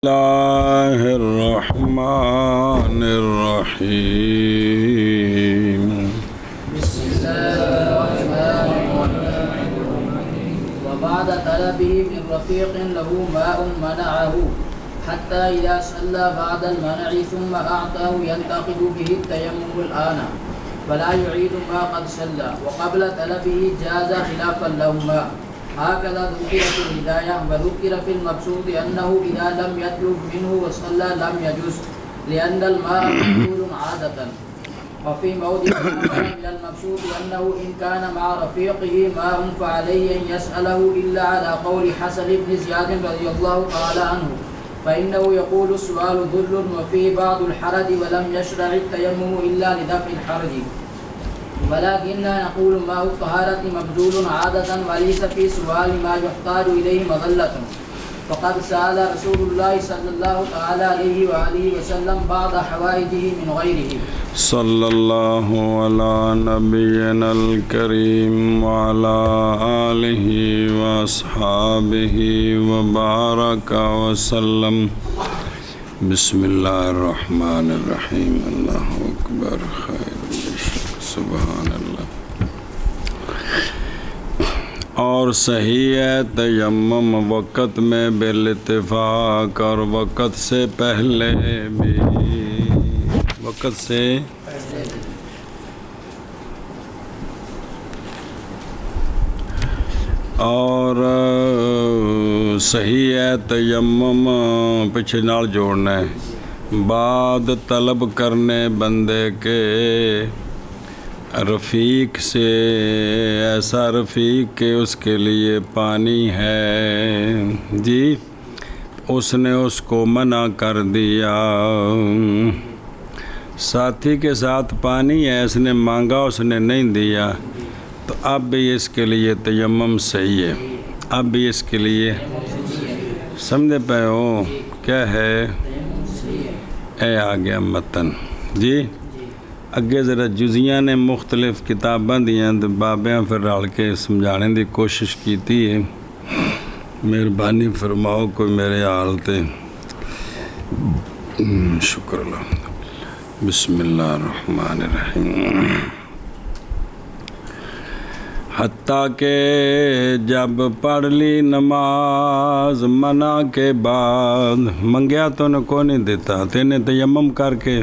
اللہ الرحمن الرحیم وبعد طلبه من رفيق له ماء منعه حتى إذا صلى بعد المنع ثم أعطاه ينتقد به التيمم الآن فلا يعيد ما قد صلى وقبل طلبه جاز خلافا لهما هكذا ذكر في الهداية وذكر في المبسوط أنه إذا لم يطلب منه وصلى لم يجوز لأن الماء مقبول عادة وفي موضع من المبسوط أنه إن كان مع رفيقه ماء فعليه أن يسأله إلا على قول حسن بن زياد رضي الله تعالى عنه فإنه يقول السؤال ذل وفيه بعض الحرج ولم يشرع التيمم إلا لدفع الحرج ولكننا نقول ماء الطهارة مبذول عادة وليس في سؤال ما يحتاج إليه مظلة فقد سأل رسول الله صلى الله تعالى عليه وآله وسلم بعض حوائجه من غيره صلی اللہ علی نبینا الکریم وعلی آلہ واصحابہ وبارک وسلم بسم اللہ الرحمن الرحیم اللہ اکبر خیر سبحان اللہ۔ اور صحیح ہے تیمم وقت میں بالاتفاق اور وقت سے پہلے بھی، وقت سے اور صحیح ہے تیمم پیچھے نال جوڑنا ہے بعد طلب کرنے بندے کے رفیق سے، ایسا رفیق کہ اس کے لیے پانی ہے جی، اس نے اس کو منع کر دیا، ساتھی کے ساتھ پانی ہے، اس نے مانگا اس نے نہیں دیا، تو اب بھی اس کے لیے تیمم صحیح ہے، اب بھی اس کے لیے سمجھے پے ہو کیا ہے، اے آ گیا متن جی۔ اگے ذرا جزیاں نے مختلف کتاباں دیاں تے بابیاں پھر رل کے سمجھانے دی کوشش کیتی ہے، مہربانی فرماؤ کوئی میرے حال تے شکر اللہ۔ بسم اللہ الرحمن الرحیم۔ حتیٰ کہ جب پڑھ لی نماز منع کے بعد، منگیا تو نے کو نہیں دیتا، تینے تیمم کر کے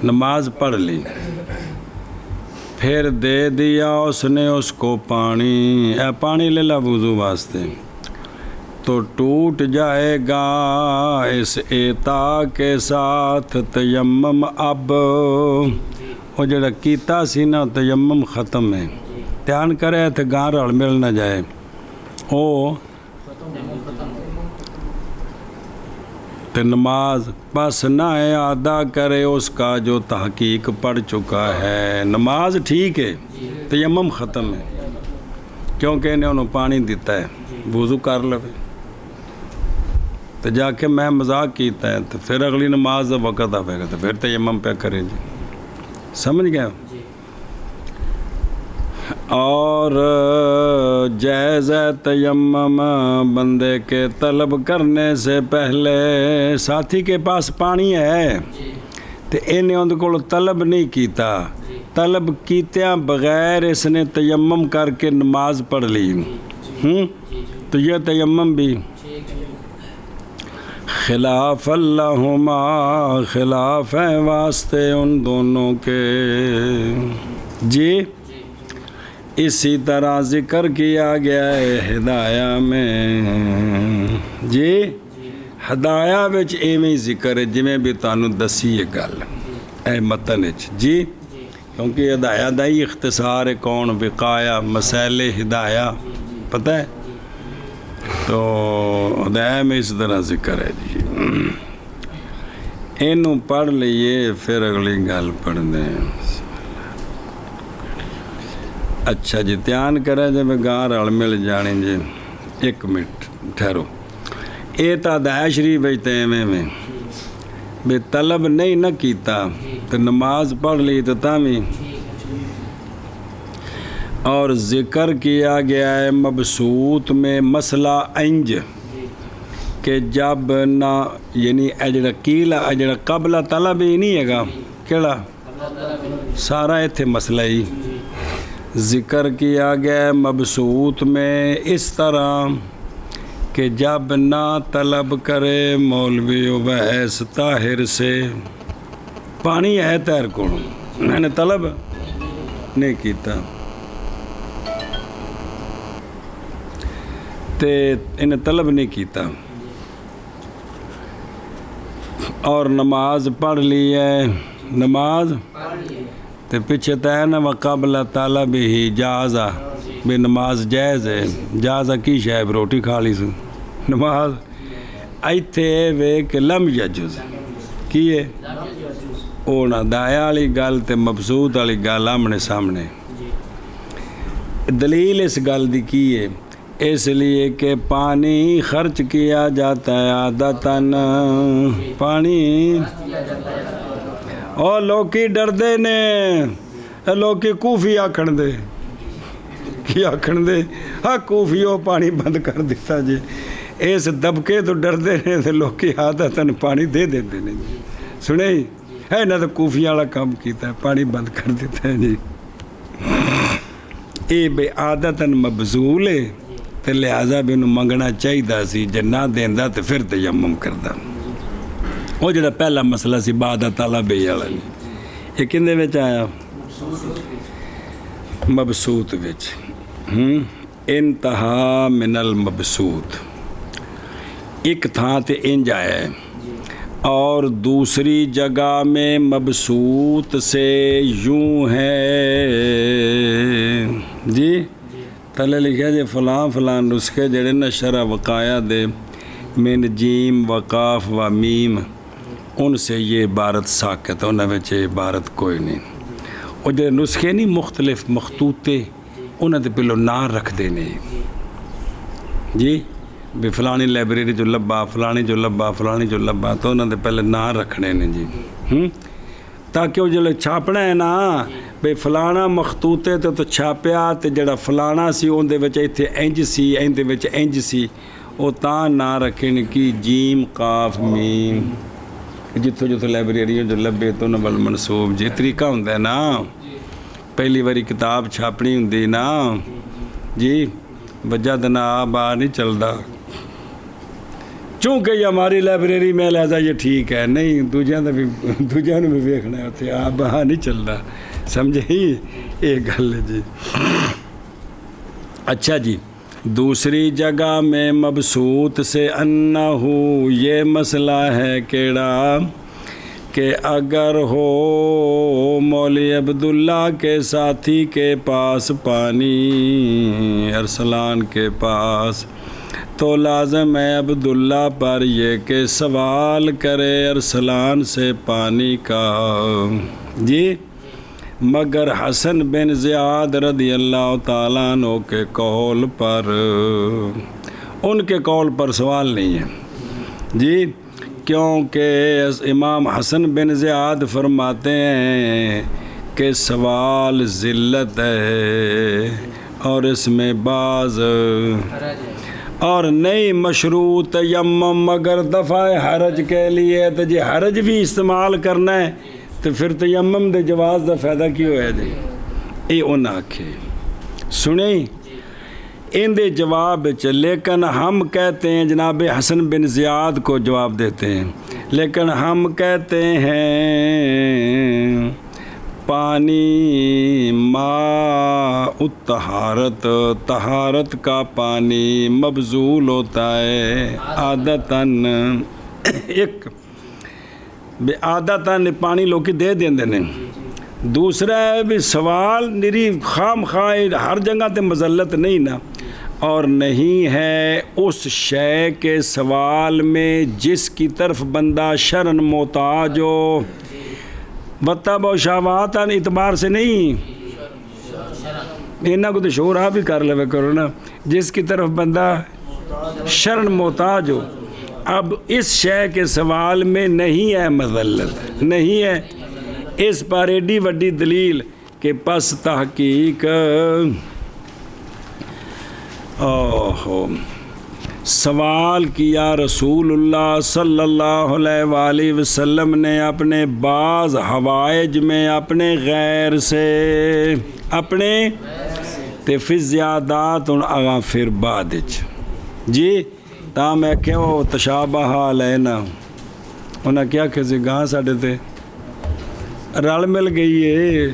نماز پڑھ لی، پھر دے دیا اس نے اس کو پانی، پانی لے لا وضو واسطے، تو ٹوٹ جائے گا اس اعطاء کے ساتھ تیمم۔ اب وہ جڑا کیتا سی نا تیمم ختم ہے، دھیان کرے تو گاں رل مل نہ جائے، او تے نماز پس نہ ادا کرے اس کا جو تحقیق پڑھ چکا ہے۔ نماز ٹھیک ہے، تیمم ختم ہے، کیونکہ انہوں پانی دیتا ہے، وضو کر لو تو جا کے میں مذاق کیتا ہے، تو پھر اگلی نماز دا وقت آئے گا تو پھر تیمم پہ کرے جی، سمجھ گئے۔ اور جائز ہے تیمم بندے کے طلب کرنے سے پہلے، ساتھی کے پاس پانی ہے تو انہیں ان کو طلب نہیں کیتا، طلب کیتیاں بغیر اس نے تیمم کر کے نماز پڑھ لی، تو یہ تیمم بھی خلاف اللہما، خلاف ہے واسطے ان دونوں کے جی۔ اسی طرح ذکر کیا گیا ہے ہدایہ میں جی، ہدایہ وچ ایویں ذکر ہے جویں بھی تانوں دسی یہ گل اے متن وچ جی، کیونکہ ہدایہ دا ہی اختصار ہے کون، وقایہ مسائل ہدایہ پتہ ہے، تو ہدایہ میں اس طرح ذکر ہے جی۔ اینوں پڑھ لئیے پھر اگلی گل پڑھ دیں۔ اچھا جی، دھیان کرے جب گاں رل مل جانی جی، ایک منٹ ٹھہرو، اے تا ہدایہ شریف بجتے ایویں میں بے طلب نہیں نہ کیتا تو نماز پڑھ لی تو تامی، اور ذکر کیا گیا ہے مبسوط میں مسئلہ انج کہ جب نہ یعنی اے جڑا کیلا اے جڑا قبلہ طلب ہی نہیں ہے گا کیڑا سارا ایتھے مسئلہ ہی ذکر کیا گیا مبسوط میں اس طرح کہ جب نہ طلب کرے مولوی اویس طاہر سے پانی ہے تیر کو میں نے طلب نہیں کیتا تے انہیں طلب نہیں کیتا اور نماز پڑھ لی ہے نماز تے پیچھے تے نا وقبل طلب ہی جازہ بھی نماز جائز ہے جازہ کی شاید روٹی کھا لی سو نماز ایتھے وے کہ لم یجوز کی ہے اونا دایا والی گل تے مبسوط والی گل آمنے سامنے دلیل اس گل دی کی ہے اس لیے کہ پانی خرچ کیا جاتا ہے عادتاً پانی اور لوکی ڈردے نے لوکی کوفی آکھن دے کی آکھن دے ہاں کوفیوں پانی بند کر دیتا جی اس دبکے تو ڈردے نے تو لوکی عادتاً پانی دے دیتے نے جی سنے ہے نہ تو کوفیاں والا کام کیتا ہے پانی بند کر دیتا ہے جی اے بے عادتاً مبذول ہے تو لہٰذا بھی انہوں منگنا چاہیے سی جے نہ دیندا تو پھر تیمم کردا وہ جڑا پہلا مسئلہ سی بعد طلب والا یہ کندے وچ آیا مبسوط وچ انتہا من المبسوط ایک تھاں تے انج آیا ہے اور دوسری جگہ میں مبسوط سے یوں ہے جی تھلے لکھا جی فلاں فلاں نسخے جڑے نا شرح وقایا دے من جیم وقاف و میم ان سے یہ عبارت ساکت انہاں وچ عبارت کوئی نہیں وہ جڑے نسخے نہیں مختلف مخطوطے انہاں تے پہلو نا رکھ دینے جی بھی فلانی لائبریری جو لبا فلانی جو لبا فلانی جو لبا تو انہاں دے پہلے نا رکھنے نے جی تاکہ وہ جو چھاپنا ہے نا بے فلانا مخطوطے تو چھاپیا تے جڑا فلانا سی اون دے وچ ایتھے انج سی این دے وچ انج سی او تاں نا رکھن کی جیم قاف میم جتھوں جتھوں لائبریریوں جو لبے تو انہاں ول منسوب جی طریقہ ہوندا ہے نا پہلی واری کتاب چھاپنی ہوندی نا جی وجہ دنا باہر نہیں چلدا چونکہ یہ ہماری لائبریری میں لہذا یہ ٹھیک ہے نہیں دوجیاں نے بھی ویکھنا ہے اتنے آپ باہر نہیں چلتا سمجھے ہی یہ گل ہے جی اچھا جی دوسری جگہ میں مبسوط سے انہو یہ مسئلہ ہے کیڑا کہ اگر ہو مولوی عبداللہ کے ساتھی کے پاس پانی ارسلان کے پاس تو لازم ہے عبداللہ پر یہ کہ سوال کرے ارسلان سے پانی کا جی مگر حسن بن زیاد رضی اللہ تعالیٰ عنہ کے قول پر ان کے قول پر سوال نہیں ہے جی کیونکہ امام حسن بن زیاد فرماتے ہیں کہ سوال ذلت ہے اور اس میں بعض اور نہیں مشروط تیمم مگر دفع حرج کے لیے تو جی حرج بھی استعمال کرنا ہے تو پھر تیمم دے جواز دا فائدہ کی ہویا جی اے ان آکھے سنیں ان دے جواب لیکن ہم کہتے ہیں جناب حسن بن زیاد کو جواب دیتے ہیں لیکن ہم کہتے ہیں پانی ما الطہارت طہارت کا پانی مبذول ہوتا ہے عادتاً ایک بے عادتاً پانی لوگ دے دیں دینے دوسرا ہے بھی سوال نری خام خواہ ہر جگہ تے مذلت نہیں نا اور نہیں ہے اس شے کے سوال میں جس کی طرف بندہ شرن محتاج ہو بطب و شہوات اعتبار سے نہیں انہاں کو تو شعور آپ ہی کر لے کرو نا جس کی طرف بندہ شرن محتاج ہو اب اس شے کے سوال میں نہیں ہے مذلت نہیں ہے اس پر ایڈی وڈی دلیل کہ پس تحقیق سوال کیا رسول اللہ صلی اللہ علیہ وآلہ وسلم نے اپنے بعض حوائج میں اپنے غیر سے اپنے تے فی زیادات اگاں پھر بعد جی تا میں کہ وہ تشابہ علینا انہیں کیا کہ گاہ ساڑھے تے رل مل گئی ہے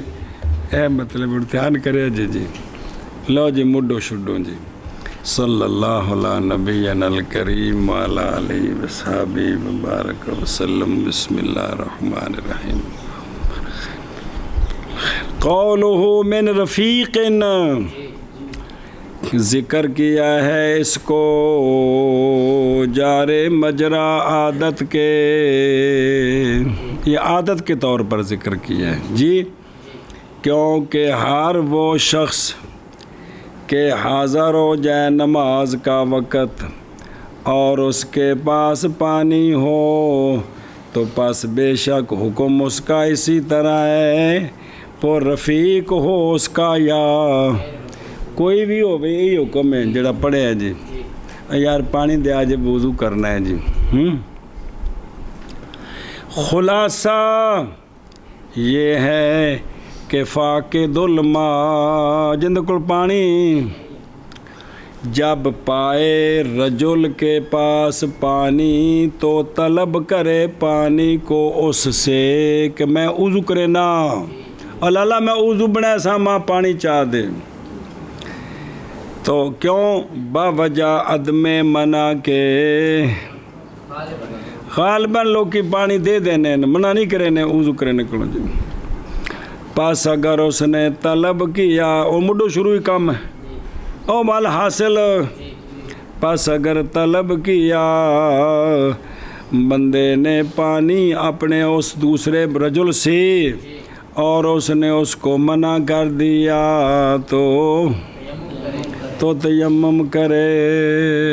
اے مطلب دھیان کرے جی لو جی مڈو شڈو جی صلی اللہ علیہ نبینا الکریم وعلی آلہ وصحبہ وبارک وسلم بسم اللہ الرحمن الرحیم قولہ من رفیق ذکر کیا ہے اس کو جار مجرا عادت کے یہ عادت کے طور پر ذکر کیا ہے جی کیونکہ ہر وہ شخص کہ حاضر ہو جائے نماز کا وقت اور اس کے پاس پانی ہو تو پس بے شک حکم اس کا اسی طرح ہے پر رفیق ہو اس کا یا کوئی بھی ہو بھئی یہی حکم ہے جڑا پڑھے ہے جی یار پانی دیا جی وضو کرنا ہے جی خلاصہ یہ ہے کہ فاقد الماء جند کل پانی جب پائے رجل کے پاس پانی تو طلب کرے پانی کو اس سے کہ میں وضو کرے نا اللہ میں وضو بنائے سا ماں پانی چاہ دے تو کیوں باوجہ عدم منع کے غالباً لوگ کی پانی دے دینے منع نہیں کرے نے وضو کرے نکلو جی پاس اگر اس نے طلب کیا او مڈو شروع ہی کام ہے او مال حاصل پاس اگر طلب کیا بندے نے پانی اپنے اس دوسرے رجل سے اور اس نے اس کو منع کر دیا تو تیمم کرے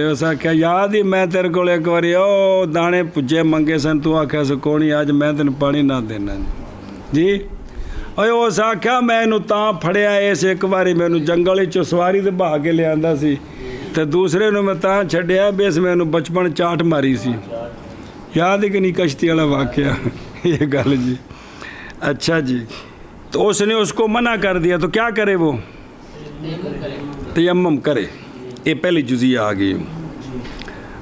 ایسا کیا یاد ہی میں تیرے کو ایک باری او دانے پجے منگے سن تو آکھا سکونی آج میں تین پانی نہ دینا جی او سا کیا میں انہوں تاں پھڑیا ایسے ایک باری میں انہوں جنگلی چو سواری دے بہا کے لے آندہ سی تے دوسرے انہوں میں تاں چھڑیا بیس میں انہوں بچپن چاٹ ماری سی یاد ہے کہ نہیں کشتی والا واقعہ یہ گل جی اچھا جی تو اس نے اس کو منع کر دیا تو کیا کرے وہ تیمم کرے یہ پہلی جزیہ آ گئی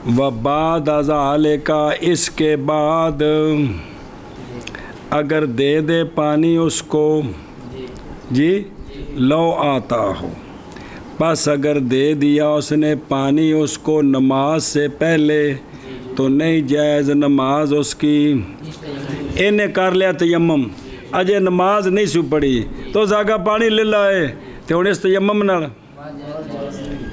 وبعد ذالک اس کے بعد اگر دے دے پانی اس کو جی لو آتا ہو بس اگر دے دیا اس نے پانی اس کو نماز سے پہلے تو نہیں جائز نماز اس کی انہیں کر لیا تیمم اجے نماز نہیں سو پڑی تو زاگا پانی لے لائے تو انہیں اس تیمم نہ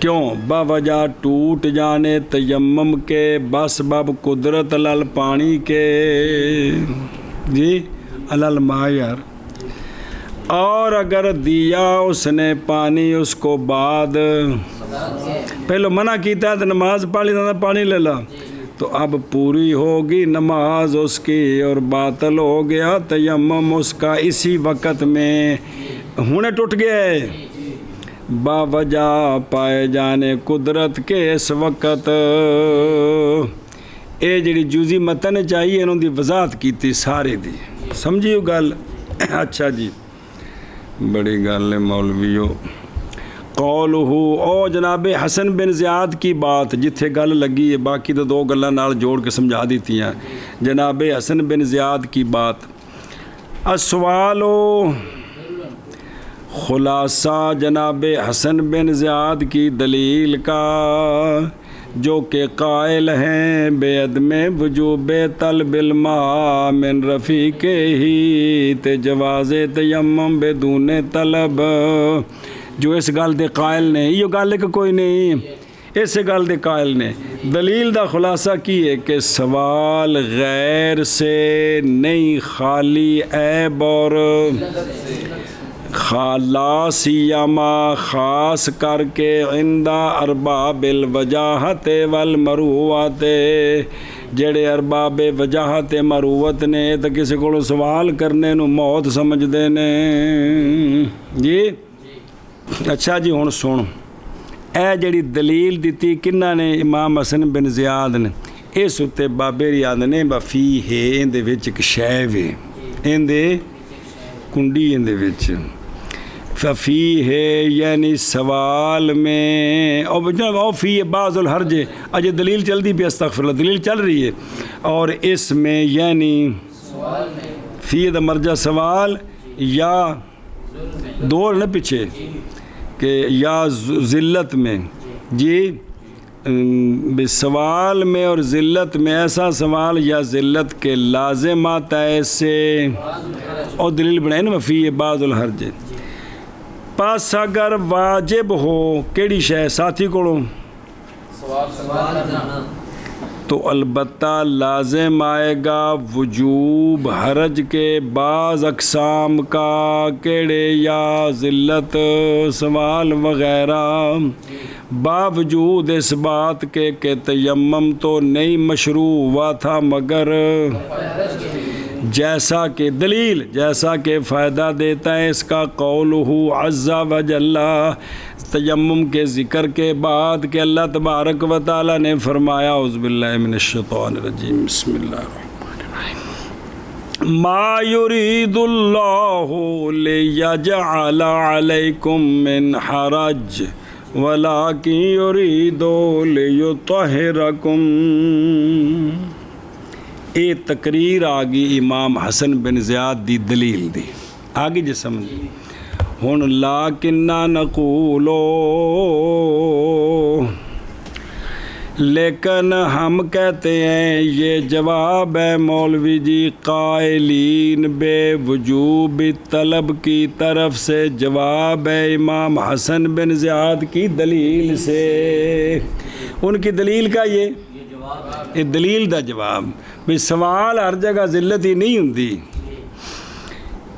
کیوں باوجہ ٹوٹ جانے تیمم کے بس باب قدرت لال پانی کے جی علل ماء یار اور اگر دیا اس نے پانی اس کو بعد پہلو منع کیتا ہے تو نماز پانی لے لا تو اب پوری ہوگی نماز اس کی اور باطل ہو گیا تیمم اس کا اسی وقت میں ہونے ٹوٹ گئے باوجہ پائے جانے قدرت کے اس وقت اے جڑی جوزی متن چاہیے انہوں دی وضاحت کی تھی سارے دی سمجھیو گل اچھا جی بڑی گل ہے مولویو قولہ او جناب حسن بن زیاد کی بات جتھے گل لگی ہے باقی تو دو گلاں نال جوڑ کے سمجھا دیتی ہیں جناب حسن بن زیاد کی بات السوالو خلاصہ جناب حسن بن زیاد کی دلیل کا جو کہ قائل ہیں بے عدم وجوب طلب الماء من رفیق ہی تے جواز تیمم بدون طلب جو اس گل دے قائل نے یہ گل کہ کوئی نہیں اس گل دے قائل نے دلیل دا خلاصہ کی ہے کہ سوال غیر سے نہیں خالی عیب اور خاصیما خاص کر کے عند ارباب الوجاہت والمروت جڑے ارباب وجاہت مروت نے تو کسی کو سوال کرنے نو موت سمجھتے نے جی اچھا جی ہن سن اے جڑی دلیل دیتی کنہ نے امام حسن بن زیاد نے اس اتنے بابے ریاض نے بفی ہے اندے وچ ایک شے وے اندے کنڈی اندے وچ ففی ہے یعنی سوال میں اور فی بعض الحرج اجے دلیل چل دی پہ استغفر اللہ دلیل چل رہی ہے اور اس میں یعنی فی دا مرجع سوال یا دور نہ پیچھے کہ یا ذلت میں جی سوال میں اور ذلت میں ایسا سوال یا ذلت کے لازمات ایسے اور دلیل بنائے نا فی بعض الحرج پس اگر واجب ہو کیڑی شے ساتھی کوڑوں تو البتہ لازم آئے گا وجوب حرج کے بعض اقسام کا کیڑے یا ذلت سوال وغیرہ باوجود اس بات کے کہ تیمم تو نہیں مشروع ہوا تھا مگر جیسا کہ دلیل جیسا کہ فائدہ دیتا ہے اس کا قولہ عز و جل تیمم کے ذکر کے بعد کہ اللہ تبارک و تعالی نے فرمایا اعوذ باللہ من الشیطان الرجیم بسم اللہ الرحمن الرحیم ما یرید اللہ لیجعل علیکم من حرج ولکن یرید لیطہرکم یہ تقریر آگی امام حسن بن زیاد دی دلیل دی آگی جی سمجھ ہن لاکننا نقولو لیکن ہم کہتے ہیں یہ جواب ہے مولوی جی قائلین بے وجوب طلب کی طرف سے جواب ہے امام حسن بن زیاد کی دلیل سے ان کی دلیل کا یہ دلیل دا جواب بھی سوال ہر جگہ ذلت ہی نہیں ہوندی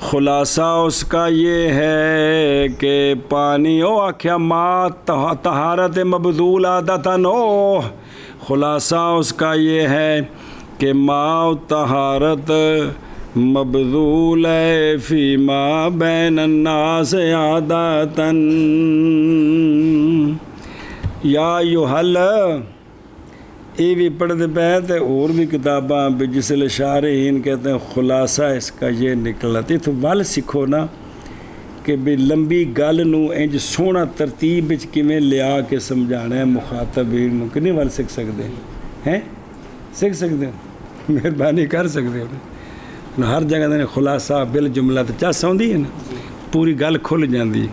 خلاصہ اس کا یہ ہے کہ پانی او آکھیا ما طہارت مبذول عادتاً او خلاصہ اس کا یہ ہے کہ ما طہارت مبذول ہے فی ما بین الناس عادتاً یا یوحل یہ بھی پڑھتے پہ اور بھی کتاباں بھی جس شارحین کہتے ہیں خلاصہ اس کا یہ نکلا تھی تو ول سکھو نا کہ بھی لمبی گل نو انج سونا ترتیب کیویں لیا کے سمجھانا ہے مخاطبین نو کہ نہیں ول سکھ سکتے ہیں سکھ سکتے ہو مہربانی کر سکتے ہو ہر جگہ دے خلاصہ بالجملہ تو چس آتی ہے نا پوری گل کھل جاندی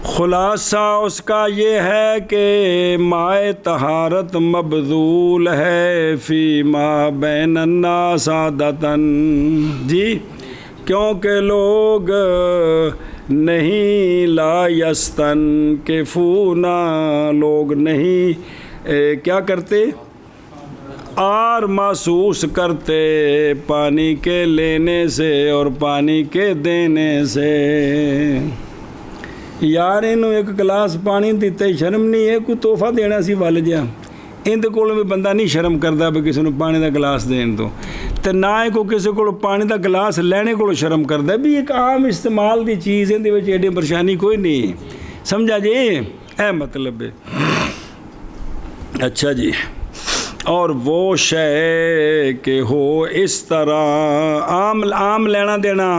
خلاصہ اس کا یہ ہے کہ مائے طہارت مبذول ہے فی ما بین الناس عادتاً جی کیونکہ لوگ نہیں لا یستن کے فونا لوگ نہیں کیا کرتے آر محسوس کرتے پانی کے لینے سے اور پانی کے دینے سے یار انہوں ایک گلاس پانی دیتا ہی شرم نہیں ہے کوئی تحفہ دینا سی ول جا اندر کول بھی بندہ نہیں شرم کرتا بھی کسی نے پانی دا گلاس دین تو نہ ہی کوئی کسی کو پانی دا گلاس لینے کو شرم کرتا بھی ایک عام استعمال دی چیز اندر وچ ایڈی پریشانی کوئی نہیں سمجھا جی اے مطلب ہے اچھا جی اور وہ شے کہ ہو اس طرح عام لینا دینا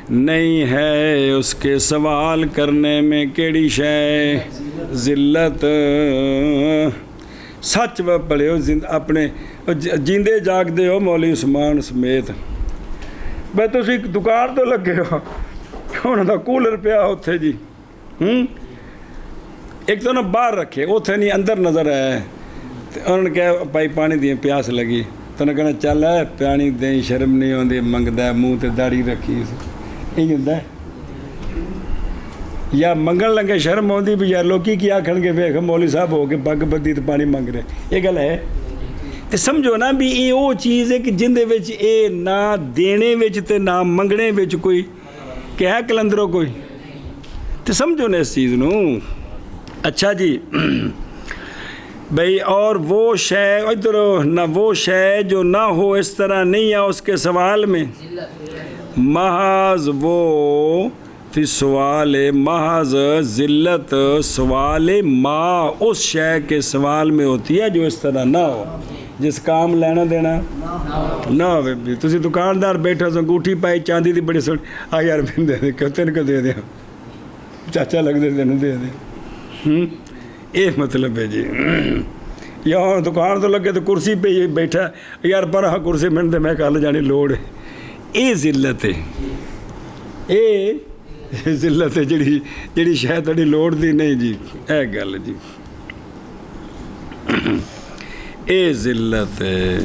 نہیں ہے اس کے سوال کرنے میں کیڑی شے ذلت سچ و پڑھے ہو اپنے جیندے جاگ دے ہو مولوی عثمان سمیت بھائی تو اسی دکان تو لگے ہو انہوں دا کولر پیا اتھے جی ایک تو انہوں باہر رکھے اتھے نہیں اندر نظر آیا انہوں نے کہا بھائی پانی دیں پیاس لگی تو انہوں نے کہنا چل ہے پانی دیں شرم نہیں ہوندی منگدا ہے منہ تے داڑھی رکھی یہ ہوتا ہے یا منگن لگے شرم ہوتی بھی یار لوکی کی آکھن کے ویکھ مولوی صاحب ہو کے پگ بدی تو پانی منگ رہے یہ گل ہے تو سمجھو نا بھی یہ وہ چیز ہے کہ جندے وچ اے نہ دینے وچ تے نہ منگنے وچ کوئی کہ ہے کلندروں کوئی تو سمجھو نا اس چیز نو اچھا جی بھئی اور وہ شے ادھر نہ وہ شے جو نہ ہو اس طرح نہیں ہے اس کے سوال میں محض وہ فی سوال محض ذلت سوال ما اس شے کے سوال میں ہوتی ہے جو اس طرح نہ ہو، جس کام لینا دینا نہ ہوئے بھی تسی دکاندار بیٹھا سو انگوٹھی پائی چاندی دی بڑی سوٹ آ یار میں دے دے کہ تین کو دے دیا چاچا لگ دے دے دے دے یہ مطلب ہے جی یا دکان تو لگے تو کرسی پہ یہ بیٹھا یار پر ہاں کرسی میں دے میں کل جانی لوڑ ہے یہ ذلت ہے یہ ذلت ہے جڑی شاید تھوڑی لوڑ دی نہیں جی اے گل جی اے ذلت ہے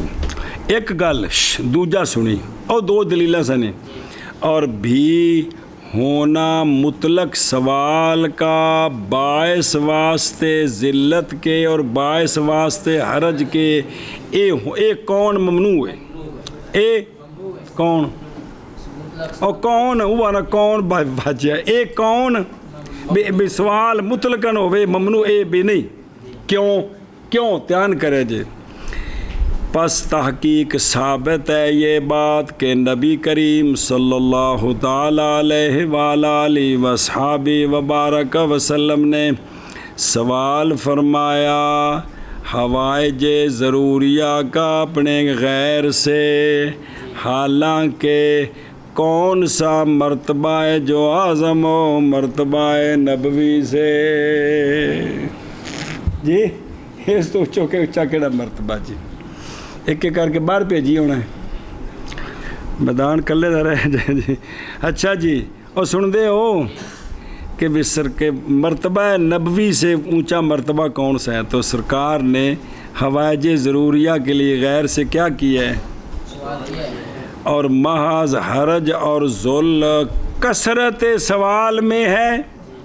ایک گل دوجا سنی اور دو دلیلہ سنے اور بھی ہونا مطلق سوال کا باعث واسطے ذلت کے اور باعث واسطے حرج کے اے کون ممنوع ہے اے کون اور کون ہوا نا کون بچیا اے کون بے سوال مطلقاً ہوئے ممنوع اے بھی نہیں کیوں دھیان کرے جے پس تحقیق ثابت ہے یہ بات کہ نبی کریم صلی اللہ تعالیٰ علیہ وآلہ وصحابہ وبارک وسلم نے سوال فرمایا حوائج ضروریہ کا اپنے غیر سے، حالانکہ کون سا مرتبہ ہے جو اعظم ہو مرتبہ نبوی سے جی اس تو چوکے اچھا کیڑا مرتبہ جی ایک ایک کر کے باہر بھیجی ہونا ہے میدان کلے دا رہ جائے جی اچھا جی اور سن دے ہو کہ بسر کے مرتبہ نبوی سے اونچا مرتبہ کون سا ہے تو سرکار نے حوائج ضروریہ کے لیے غیر سے کیا کیا ہے اور محض حرج اور ذل کثرت سوال میں ہے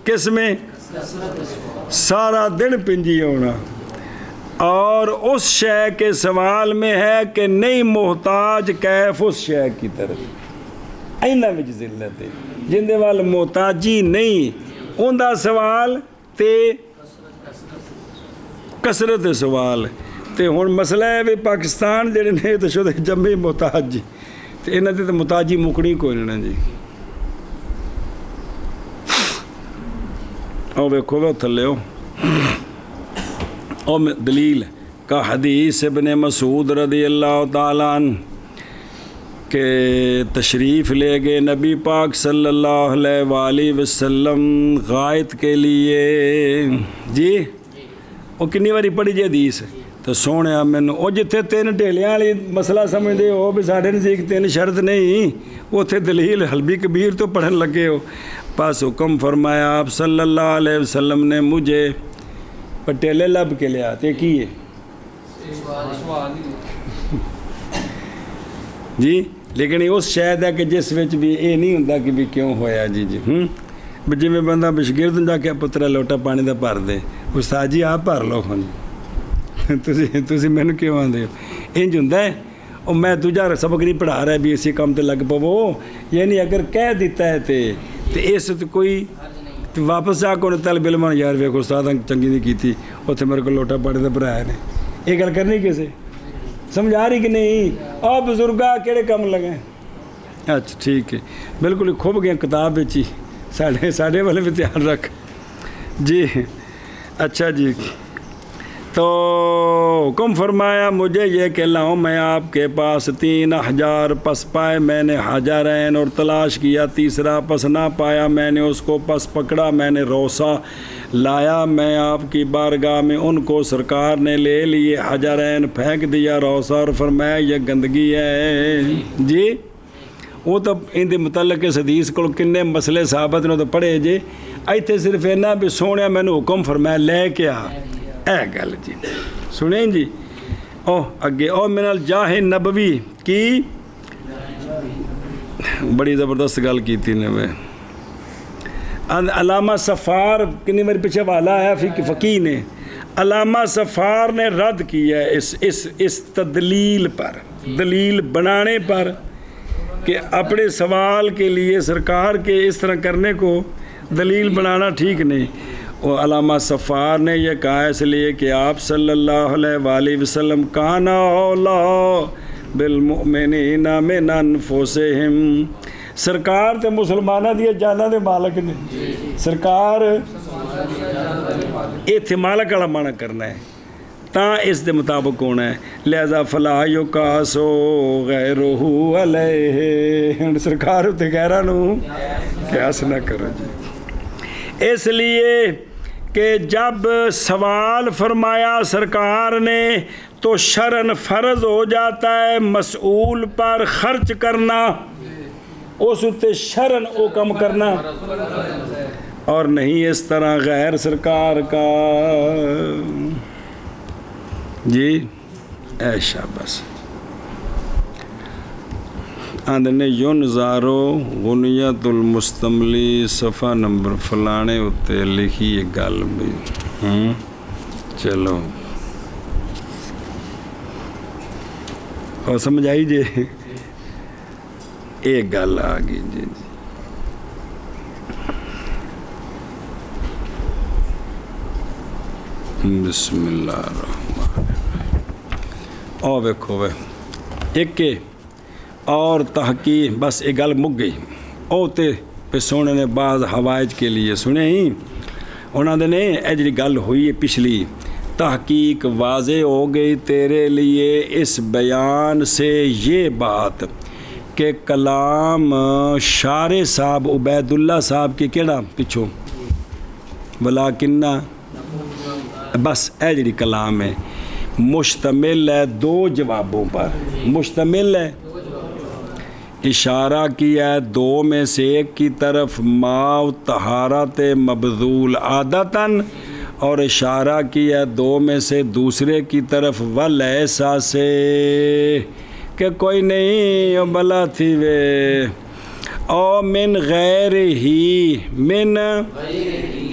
کس میں سارا دن پنجی ہونا اور اس شے کے سوال میں ہے کہ نہیں محتاج کیف اس شے کی طرف اینا وچ ذلت ہے جن دے وال محتاجی نہیں ان دا سوال تے کثرت سوال تے ہن مسئلہ ہے بھی پاکستان جڑے نے تے شدہ جمعی محتاج جی تے انہاں تے محتاجی مکڑی کوئی نہیں جی او ویکھو وہ تھلے ہو اور دلیل کا حدیث ابن مسعود رضی اللہ تعالیٰ عنہ کہ تشریف لے گئے نبی پاک صلی اللہ علیہ وآلہ وسلم غائط کے لیے جی وہ کنی باری پڑھی جی حدیث تو سونے مینوں وہ جتھے تین ڈھیلیاں والی مسئلہ سمجھتے ہو بھی ساڈے نزدیک تین شرط نہیں اتھے دلیل حلبی کبیر تو پڑھن لگے ہو پاس حکم فرمایا آپ صلی اللہ علیہ وسلم نے مجھے پٹیلے لب کے لیا تے کی ہے جی لیکن اس شاید ہے کہ جس وچ بھی یہ نہیں ہوتا کہ بھی کیوں ہویا جی جی میں بندہ بشگرد جا کے پترا لوٹا پانی دا بھر دے استاد جی آپ بھر لو ہن تسی مینوں کیوں آندے ہو انج ہوندا ہے اور میں دوجا سبق نہیں پڑھا رہا بھی اسی کام تے لگ پو یعنی اگر کہہ دیتا ہے تے اس تے کوئی تو واپس جا کے طالب علم یار ویکھو استاد چنگی نہیں کیتی اتنے میرے کو لوٹا پاڑی دا بھرایا نے یہ گل کرنی کسے سمجھ آ رہی کہ نہیں اور بزرگا کہڑے کام لگے اچھا ٹھیک ہے بالکل کھب گئے کتاب ہی ساڑھے والے بھی دھیان رکھ جی اچھا جی تو حکم فرمایا مجھے یہ کہ لاؤں میں آپ کے پاس 3 احجار پس پائے میں نے حجرین اور تلاش کیا تیسرا پس نہ پایا میں نے اس کو پس پکڑا میں نے روسا لایا میں آپ کی بارگاہ میں ان کو سرکار نے لے لیے حجرین پھینک دیا روسا اور فرمایا یہ گندگی ہے جی وہ تو ان دے متعلق اس حدیث کو کنے مسئلے ثابت نے تو پڑھے جی ایتھے صرف اینا بھی سونے میں نے حکم فرمایا لے کے آ اے گل جی سنیں جی او اگے او من الجاہ نبوی کی بڑی زبردست گل کی تھی نے میں علامہ صفار کنی میرے پیچھے والا ہے فقی نے علامہ صفار نے رد کیا ہے اس تدلیل پر دلیل بنانے پر کہ اپنے سوال کے لیے سرکار کے اس طرح کرنے کو دلیل بنانا ٹھیک نہیں وہ علامہ صفار نے یہ کہا اس لیے کہ آپ صلی اللہ علیہ وآلہ وسلم کانا اولا بالمؤمنین من انفسہم ਸਰਕਾਰ ਤੇ ਮੁਸਲਮਾਨਾਂ ਦੀਆਂ ਜਾਨਾਂ ਦੇ ਮਾਲਕ ਨੇ। ਸਰਕਾਰ ਇੱਥੇ ਮਾਲਕ ਵਾਲਾ ਮਾਣਾ ਕਰਨਾ ਹੈ ਤਾਂ ਇਸ ਦੇ ਮੁਤਾਬਕ ਹੋਣਾ ਹੈ। ਲਿਹਾਜ਼ਾ ਫਲਾ ਯੁਕਾਸੋ ਗੈਰੁਹੂ ਅਲੈਹ, ਹੁਣ ਸਰਕਾਰ ਉੱਤੇ ਗੈਰਾਂ ਨੂੰ ਕਿਆਸ ਨਾ ਕਰੋ ਜੀ। ਇਸ ਲਈ کہ جب سوال فرمایا سرکار نے تو شرعاً فرض ہو جاتا ہے مسئول پر خرچ کرنا، اس اتے شرعاً وہ کم کرنا، اور نہیں اس طرح غیر سرکار کا جی ایشا بس آندھنے ینظارو غنیت المستملی صفحہ نمبر فلانے اتے لکھی یہ گل بھی چلو اور سمجھ آئی جی ایک گل آ گئی جی بسم اللہ الرحمن الرحیم۔ او ویکھو وے ایک اور تحقیق بس ایک گل مک گئی او تے پہ سونے نے بعض حوائج کے لیے سنے ہی انہوں نے اے جڑی گل ہوئی پچھلی تحقیق واضح ہو گئی تیرے لیے اس بیان سے یہ بات کہ کلام شارع صاحب عبید اللہ صاحب کے کیڑا پچھو ولیکنہ بس اے جڑی کلام ہے مشتمل ہے دو جوابوں پر، مشتمل ہے اشارہ کیا ہے دو میں سے ایک کی طرف ما و طہارت مبذول عادتاً، اور اشارہ کیا ہے دو میں سے دوسرے کی طرف ولیسا سے کہ کوئی نہیں بلا تھی وے، او من غیر ہی من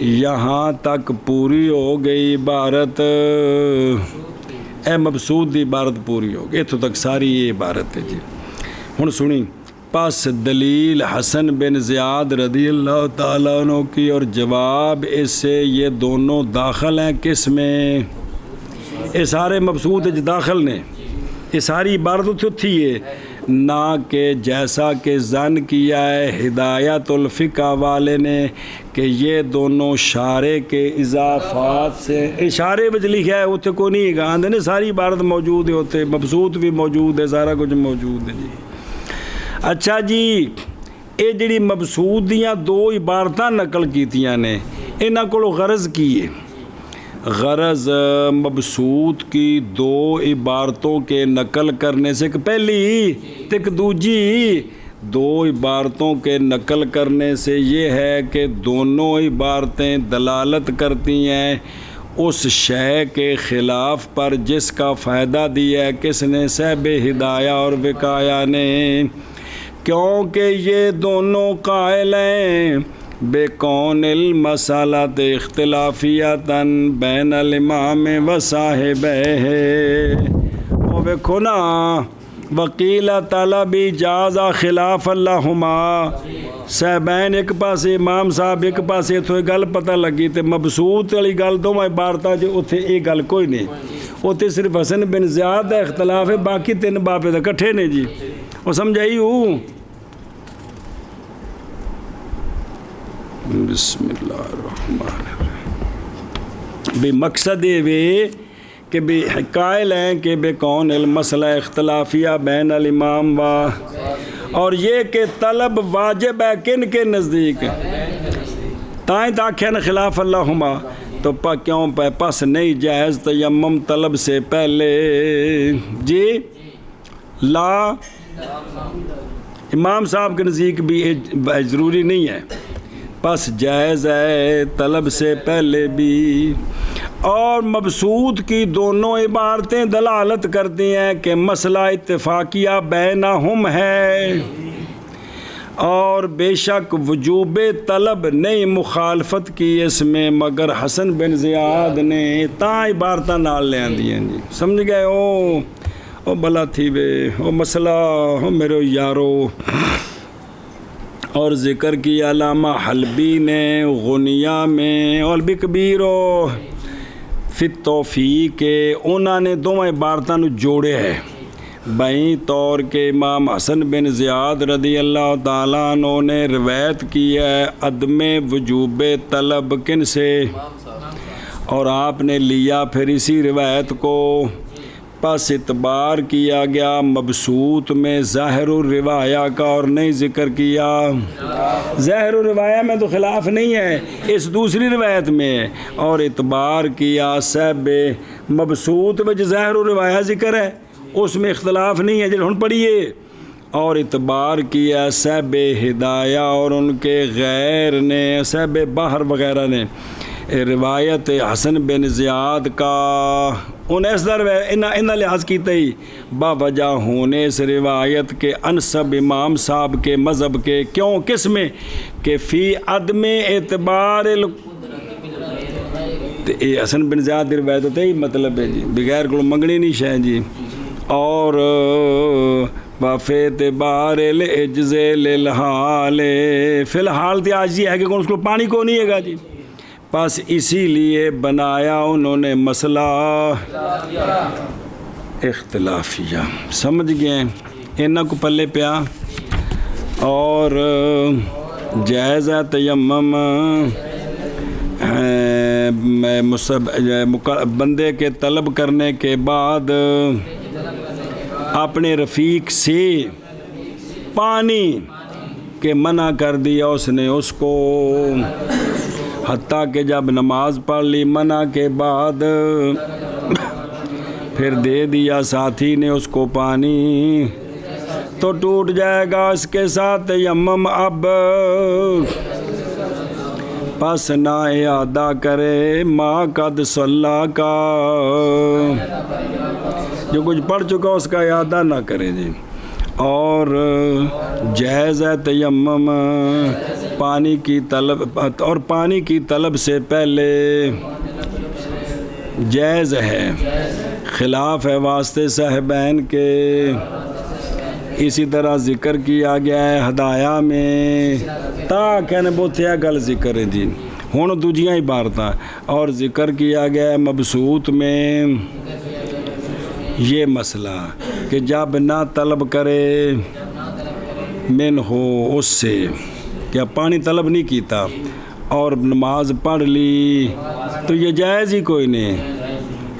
یہاں تک پوری ہو گئی عبارت، اے مبسوط دی عبارت پوری ہو گئی، اتھوں تک ساری یہ عبارت ہے جی۔ ہن سنی پس دلیل حسن بن زیاد رضی اللہ تعالیٰ عنہ کی اور جواب اس سے یہ دونوں داخل ہیں کس میں، یہ سارے مبسوط داخل نے، یہ ساری عبارت تھی ہے نہ کہ جیسا کہ ظن کیا ہے ہدایت الفقہ والے نے کہ یہ دونوں شارع کے اضافات سے، اشارے وچ لکھا ہے اتنے کو نہیں گا آندے نے ساری عبارت موجود ہے، ہوتے مبسوط بھی موجود ہے، سارا کچھ موجود ہے جی۔ اچھا جی یہ جڑی مبسوط دیاں دو عبارتاں نقل کیتیاں نے انہاں کولو غرض کی ہے، غرض مبسوط کی دو عبارتوں کے نقل کرنے سے پہلی تک دوجی دو عبارتوں کے نقل کرنے سے یہ ہے کہ دونوں عبارتیں دلالت کرتی ہیں اس شے کے خلاف پر جس کا فائدہ دیا ہے کس نے، صاحب ہدایہ اور وقایہ نے، کیونکہ یہ دونوں قائل ہیں بے کون المسالات اختلافیتاً بین الامام و صاحبہ، وہ دیکھو نا وکیل طلب جاز خلاف اللہما، صاحبین ایک پاسے امام صاحب ایک پاسے اتھو گل پتہ لگی تے مبسوط والی گل دو عبارتاں جو اتھے یہ گل کوئی نہیں، اتھے صرف حسن بن زیاد دا اختلاف ہے، باقی تین بابے دا کٹھے نے جی، وہ سمجھائی ہوں۔ بسم اللہ الرحمن الرحیم۔ بھی مقصد یہ وے کہ بھی قائل ہیں کہ بے کون المسئلہ اختلافیہ بین الامام و، اور یہ کہ طلب واجب ہے کن کے نزدیک، تائیں تاکھین خلاف اللہما، تو کیوں پس نہیں جائز تیمم طلب سے پہلے جی، لا امام صاحب کے نزدیک بھی ضروری نہیں ہے، پس جائز ہے طلب سے پہلے بھی، اور مبسوط کی دونوں عبارتیں دلالت کرتی ہیں کہ مسئلہ اتفاقیہ بینہم ہے، اور بے شک وجوب طلب نہیں مخالفت کی اس میں، مگر حسن بن زیاد نے تاں عبارتاں نال لے آندی ہیں جی، سمجھ گئے او بلا تھی وے او مسئلہ او میرے یارو۔ اور ذکر کی علامہ حلبی نے غنیہ میں اور بھی کبیرو فی التوفیق کے انہوں نے دونوں عبارتوں جوڑے ہے، بائیں طور کے امام حسن بن زیاد رضی اللہ تعالیٰ عنہ نے روایت کی ہے عدم وجوب طلب کن سے، اور آپ نے لیا پھر اسی روایت کو، پس اعتبار کیا گیا مبسوط میں ظاہر الروایہ کا اور نہیں ذکر کیا۔ ظاہر الروایہ میں تو خلاف نہیں ہے، اس دوسری روایت میں، اور اعتبار کیا صاحب مبسوط میں جو ظاہر الروایہ ذکر ہے اس میں اختلاف نہیں ہے، جب ہن پڑھیے، اور اعتبار کیا صاحب ہدایہ اور ان کے غیر نے، صاحب بحر وغیرہ نے روایت حسن بن زیاد کا انہیں اس در ان لحاظ کیتے ہی با وجہ ہونے اس روایت کے انسب امام صاحب کے مذہب کے، کیوں کس میں کہ فی عدم اعتبار حسن بن زیاد دی روایت ہوتا ہی مطلب ہے جی بغیر کو منگنی نہیں شے جی، اور وفے اعتبار العجز للحال، فی الحال تو آج یہ ہے کہ اس کو پانی کو نہیں ہے گا جی، بس اسی لیے بنایا انہوں نے مسئلہ اختلافیہ، سمجھ گئے انہوں کو پلے پیا، اور جائزہ تیمم بندے کے طلب کرنے کے بعد اپنے رفیق سے پانی کے منع کر دیا اس نے اس کو، حتیٰ کہ جب نماز پڑھ لی منع کے بعد پھر دے دیا ساتھی نے اس کو پانی تو ٹوٹ جائے گا اس کے ساتھ تیمم، اب پس نہ اعادہ کرے ما قد صلی کا، جو کچھ پڑھ چکا اس کا اعادہ نہ کرے جی، اور جائز ہے تیمم پانی کی طلب، اور پانی کی طلب سے پہلے جائز ہے، خلاف ہے واسطے صاحبین کے، اسی طرح ذکر کیا گیا ہے ہدایہ میں، تا کہنے بوتھیا گل ذکر ہے جی، ہون دوجیاں عبارتاں، اور ذکر کیا گیا ہے مبسوط میں یہ مسئلہ کہ جب نہ طلب کرے من ہو اس سے، کیا پانی طلب نہیں کیتا اور نماز پڑھ لی تو یہ جائز ہی کوئی نہیں،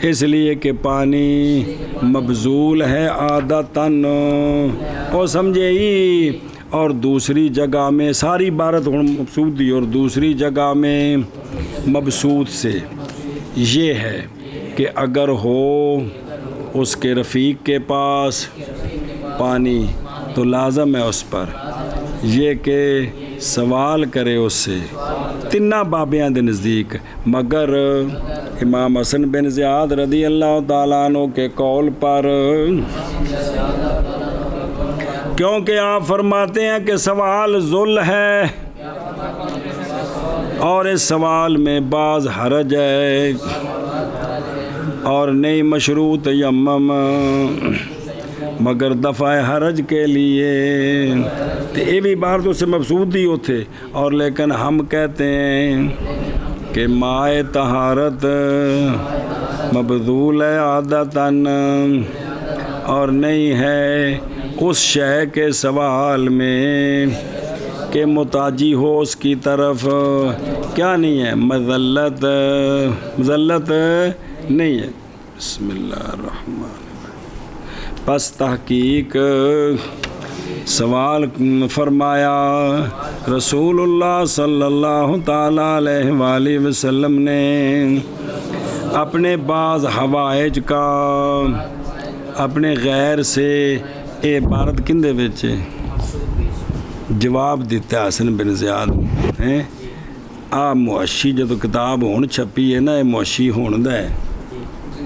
اس لیے کہ پانی مبذول ہے عادتاً، اور سمجھے ہی، اور دوسری جگہ میں ساری عبارت مبسوط دی، اور دوسری جگہ میں مبسوط سے یہ ہے کہ اگر ہو اس کے رفیق کے پاس پانی تو لازم ہے اس پر یہ کہ سوال کرے اس سے تنہ بابیاں دے نزدیک، مگر امام حسن بن زیاد رضی اللہ تعالیٰ عنہ کے قول پر، کیونکہ آپ فرماتے ہیں کہ سوال ذل ہے اور اس سوال میں بعض حرج ہے اور نہیں مشروط تیمم، مگر دفع حرج کے لیے تو یہ بھی بار تو سے مبسوط ہی ہوتے، اور لیکن ہم کہتے ہیں کہ مائے طہارت مبذول ہے عادتاً، اور نہیں ہے اس شے کے سوال میں کہ متاجی ہو اس کی طرف، کیا نہیں ہے مذلت نہیں ہے۔ بسم اللہ الرحمن الرحیم، پس تحقیق سوال فرمایا رسول اللہ صلی اللہ تعالیٰ علیہ وآلہ وسلم نے اپنے بعض حوائج کا اپنے غیر سے اے عبارت کندے وچے جواب دیتا حسن بن زیاد ہیں، آ معاشی جدو کتاب ہون چھپی ہے نا، یہ معاشی ہون دا ہے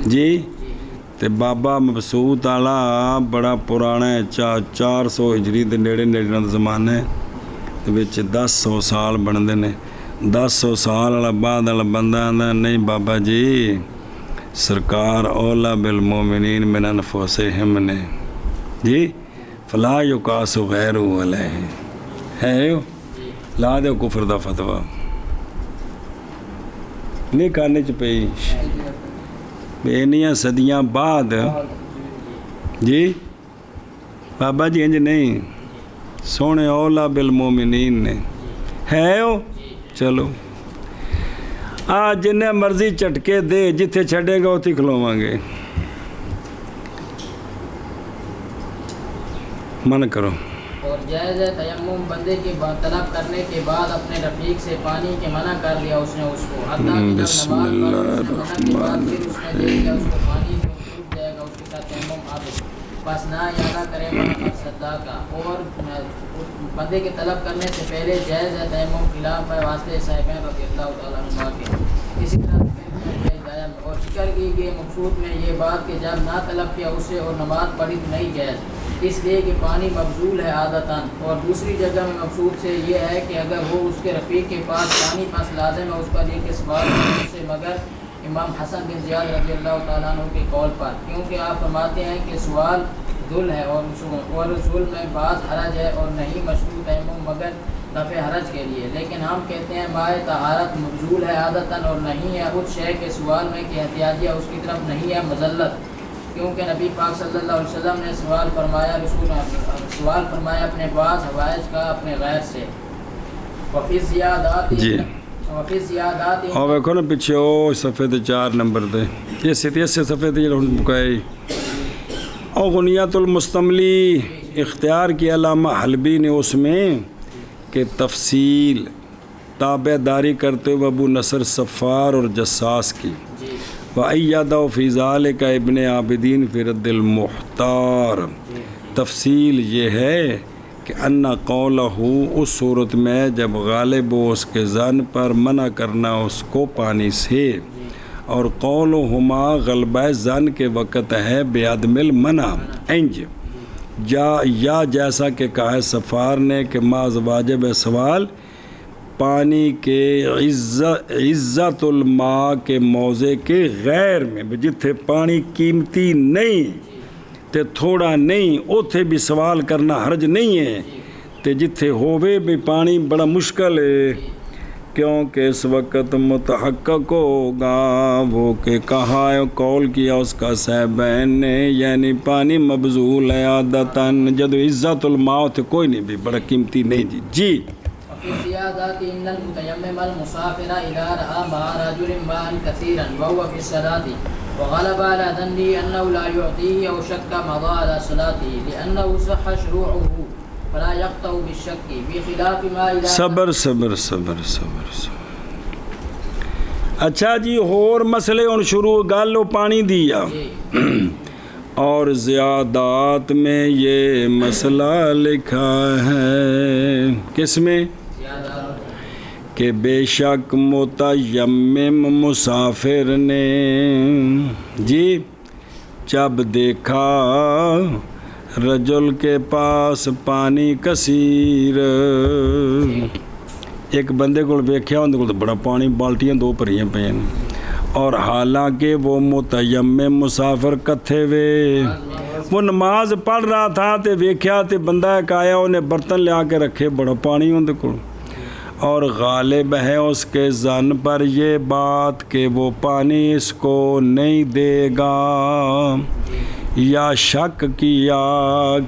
جی، تے بابا مبسوط والا بڑا پرانا ہے، 400 ہجری دے نیڑے دا زمانہ ہے، وچ 1000 سال بندے نے، 1000 سال والا بعد والا بندہ آندا نہیں بابا جی سرکار اولا بالمومنین من انفسہم نے جی، فلا یقاس غیر علیہ ہے، لا دے کفر دا فتویٰ نہیں کرنے چ پئی، اینیاں صدیاں بعد جی بابا جی انج نہیں، سونے اولا بالمومنین نے ہے وہ، چلو آ جنہیں مرضی چٹکے دے، جتھے چھڑے گا اتھی کھلواں گے، من کرو۔ اور جائز ہے تیمم بندے کے طلب کرنے کے بعد اپنے رفیق سے پانی کے منع کر لیا اس نے اس کو، حتیٰ کہ جب بسم نماز اللہ پڑھنے کے بعد پھر اس نے دیکھ لیا اس کو پانی جو ٹوٹ جائے گا اس کے ساتھ تیمم آ گئی، بس نہ یادہ کرے گا صدا کا۔ اور بندے کے طلب کرنے سے پہلے جائز ہے تیمم، خلاف ہے واسطے صاحبین رضی اللہ تعالیٰ عنہ کے۔ اسی طرح اور ذکر کی گئی مقصود میں یہ بات کہ جب نہ طلب کیا اسے اور نماز پڑھی تو نہیں جائز، اس لیے کہ پانی مبذول ہے عادتاً۔ اور دوسری جگہ میں مقصود سے یہ ہے کہ اگر وہ اس کے رفیق کے پاس پانی پاس لازم ہے اس پر یہ کہ سوال کرنے سے، مگر امام حسن بن زیاد رضی اللہ تعالیٰ عنہ کے قول پر، کیونکہ آپ فرماتے ہیں کہ سوال ذل ہے اور رسول میں بعض حرج ہے اور نہیں مشروع تیمم مگر رفع حرج کے لیے، لیکن ہم کہتے ہیں مائع طہارت مبذول ہے عادتاً اور نہیں ہے اس شے کے سوال میں کہ احتیاجیہ اس کی طرف نہیں ہے مذلت، کیونکہ نبی پاک صلی اللہ علیہ وسلم نے سوال فرمایا اپنے بعض حوائج کا اپنے غیر سے۔ وفی زیادات جی اور ویکھو نا پیچھے او صفحے تے 4 نمبر دے یہ سے صفحے تے جڑا ہن مکائی او غنیت المستملی اختیار کیا علامہ حلبی نے اس میں کہ تفصیل تابع داری کرتے ہوئے ابو نصر صفار اور جساس کی، وَأَيَّدَهُ فِي ذَلِكَ ابن عابدین فی رد المحتار۔ تفصیل یہ ہے کہ ان قولہ اس صورت میں جب غالب ہو اس کے زن پر منع کرنا اس کو پانی سے، اور قولہما غلبہ زن کے وقت ہے بعدم المنع، انج یا جیسا کہ کہا ہے صفار نے کہ معاذ واجب سوال پانی کے عزت الماء کے موضع کے غیر میں، جتھے پانی قیمتی نہیں تے تھوڑا نہیں اوتھے بھی سوال کرنا حرج نہیں ہے، تے جتھے ہووے بھی پانی بڑا مشکل ہے، کیونکہ اس وقت متحقق ہوگا وہ کہ کہا ہے قول کیا اس کا صاحبین نے، یعنی پانی مبذول ہے عادتاً، جدو عزت الماء تے کوئی نہیں بھی بڑا قیمتی نہیں جی۔ وفي الزيادات إن المتيمم المسافر إذا رأى مع رجل ماء كثيرا وهو في الصلاة وغلب على ظنه أنه لا يعطيه أو شك مضى على صلاته لأنه صح شروعه فلا يقطع بالشك بخلاف ما إذا صبر اچھا جی اور مسئلے ان شروع گالو پانی دیا اور زیادات میں یہ مسئلہ لکھا ہے، کس میں؟ کہ بے شک متیمم مسافر نے جی جب دیکھا رجل کے پاس پانی کثیر، ایک بندے کو ویکھیا اندے کول بڑا پانی بالٹیاں 2 بھریاں پئیں اور حالانکہ وہ متیمم مسافر کتھے وے، وہ نماز پڑھ رہا تھا تے ویکھیا تے بندہ ایک آیا انہیں برتن لیا کے رکھے بڑا پانی اندے کول، اور غالب ہے اس کے ظن پر یہ بات کہ وہ پانی اس کو نہیں دے گا، یا شک کیا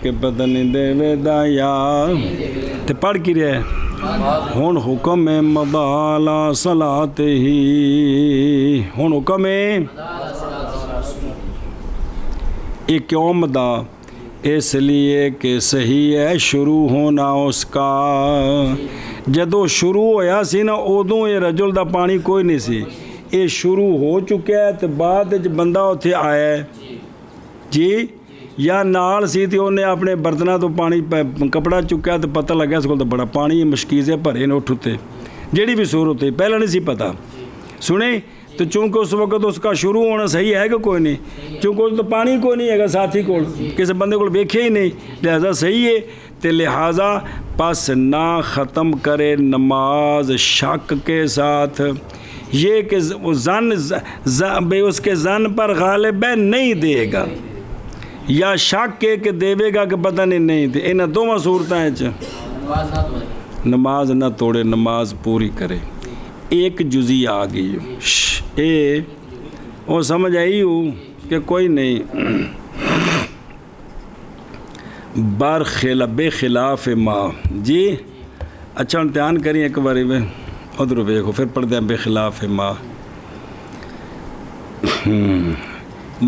کہ پتہ نہیں دے وے دا یا تے پڑھ کی رہے ہون حکم مبالا صلاۃ ہی، ہون حکم یہ کیوں مدا، اس لیے کہ صحیح ہے شروع ہونا اس کا، جدو شروع ہویا سی نا ادوں یہ رجل دا پانی کوئی نہیں سی، یہ شروع ہو چکا ہے تو بعد بندہ اتھے آیا ہے جی یا نال سی تے انہیں اپنے برتناں تو پانی کپڑا چکیا تو پتہ لگا اس کو تو بڑا پانی مشکیزیں بھرے نے اٹھتے جیڑی بھی صورت ہوئی پہلے نہیں سی پتہ سنیں، تو چونکہ اس وقت اس کا شروع ہونا صحیح ہے کہ کوئی نہیں، چونکہ اس تو پانی کوئی نہیں ہے گا ساتھی کو کسی بندے کو ویکھے ہی نہیں، لہذا صحیح ہے، تو لہٰذا پس نہ ختم کرے نماز شک کے ساتھ، یہ کہ اس کے ظن پر غالب ہے نہیں دے گا، یا شک کے کہ دے گا کہ پتہ نہیں تھے، انہیں دونوں صورتیں نماز نہ توڑے، نماز پوری کرے۔ ایک جزی آ گئی وہ سمجھ آئی ہوں کہ کوئی نہیں، بے خلاف ما جی اچھا ہوں دھیان کریں ایک باری میں ادھر ویکھو پھر پڑھ دیں بے خلاف ما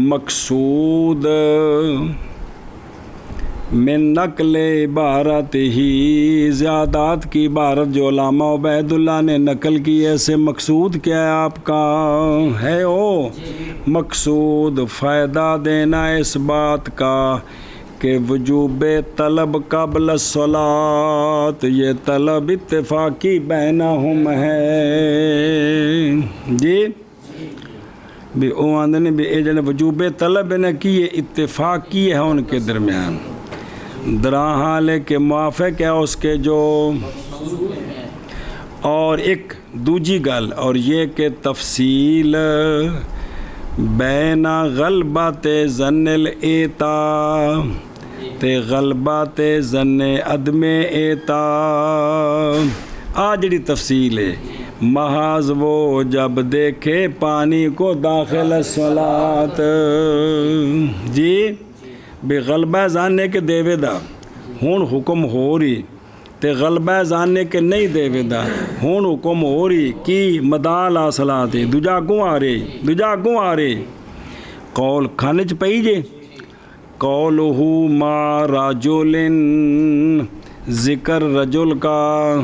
مقصود من نقل عبارت ہی زیادات کی عبارت جو علامہ عبید اللہ نے نقل کی ہے سے مقصود کیا ہے آپ کا ہے مقصود فائدہ دینا اس بات کا کہ وجوب طلب قبل الصلاۃ یہ طلب اتفاقی بینہم ہے جی بھی او آندے نے بھی اے جنے وجوب طلب نے کی یہ اتفاقی ہے ان کے درمیان درا حال ہے کہ موافق ہے اس کے جو اور ایک دوجی گل اور یہ کہ تفصیل بین غلبات ظن الایتا تے غلبات ظن عدم ایتا آ جڑی تفصیل ہے محاذ وہ جب دیکھے پانی کو داخل الصلاۃ جی بے غلبہ جاننے کے دے دا ہون حکم ہو رہی تے غلبہ جاننے کے نہیں دے دا ہون حکم ہو رہی کی مدال آصلات دوجا گوں آ رہے قول کھانے چ پئی جے قولہو ما رجلن ذکر رجل کا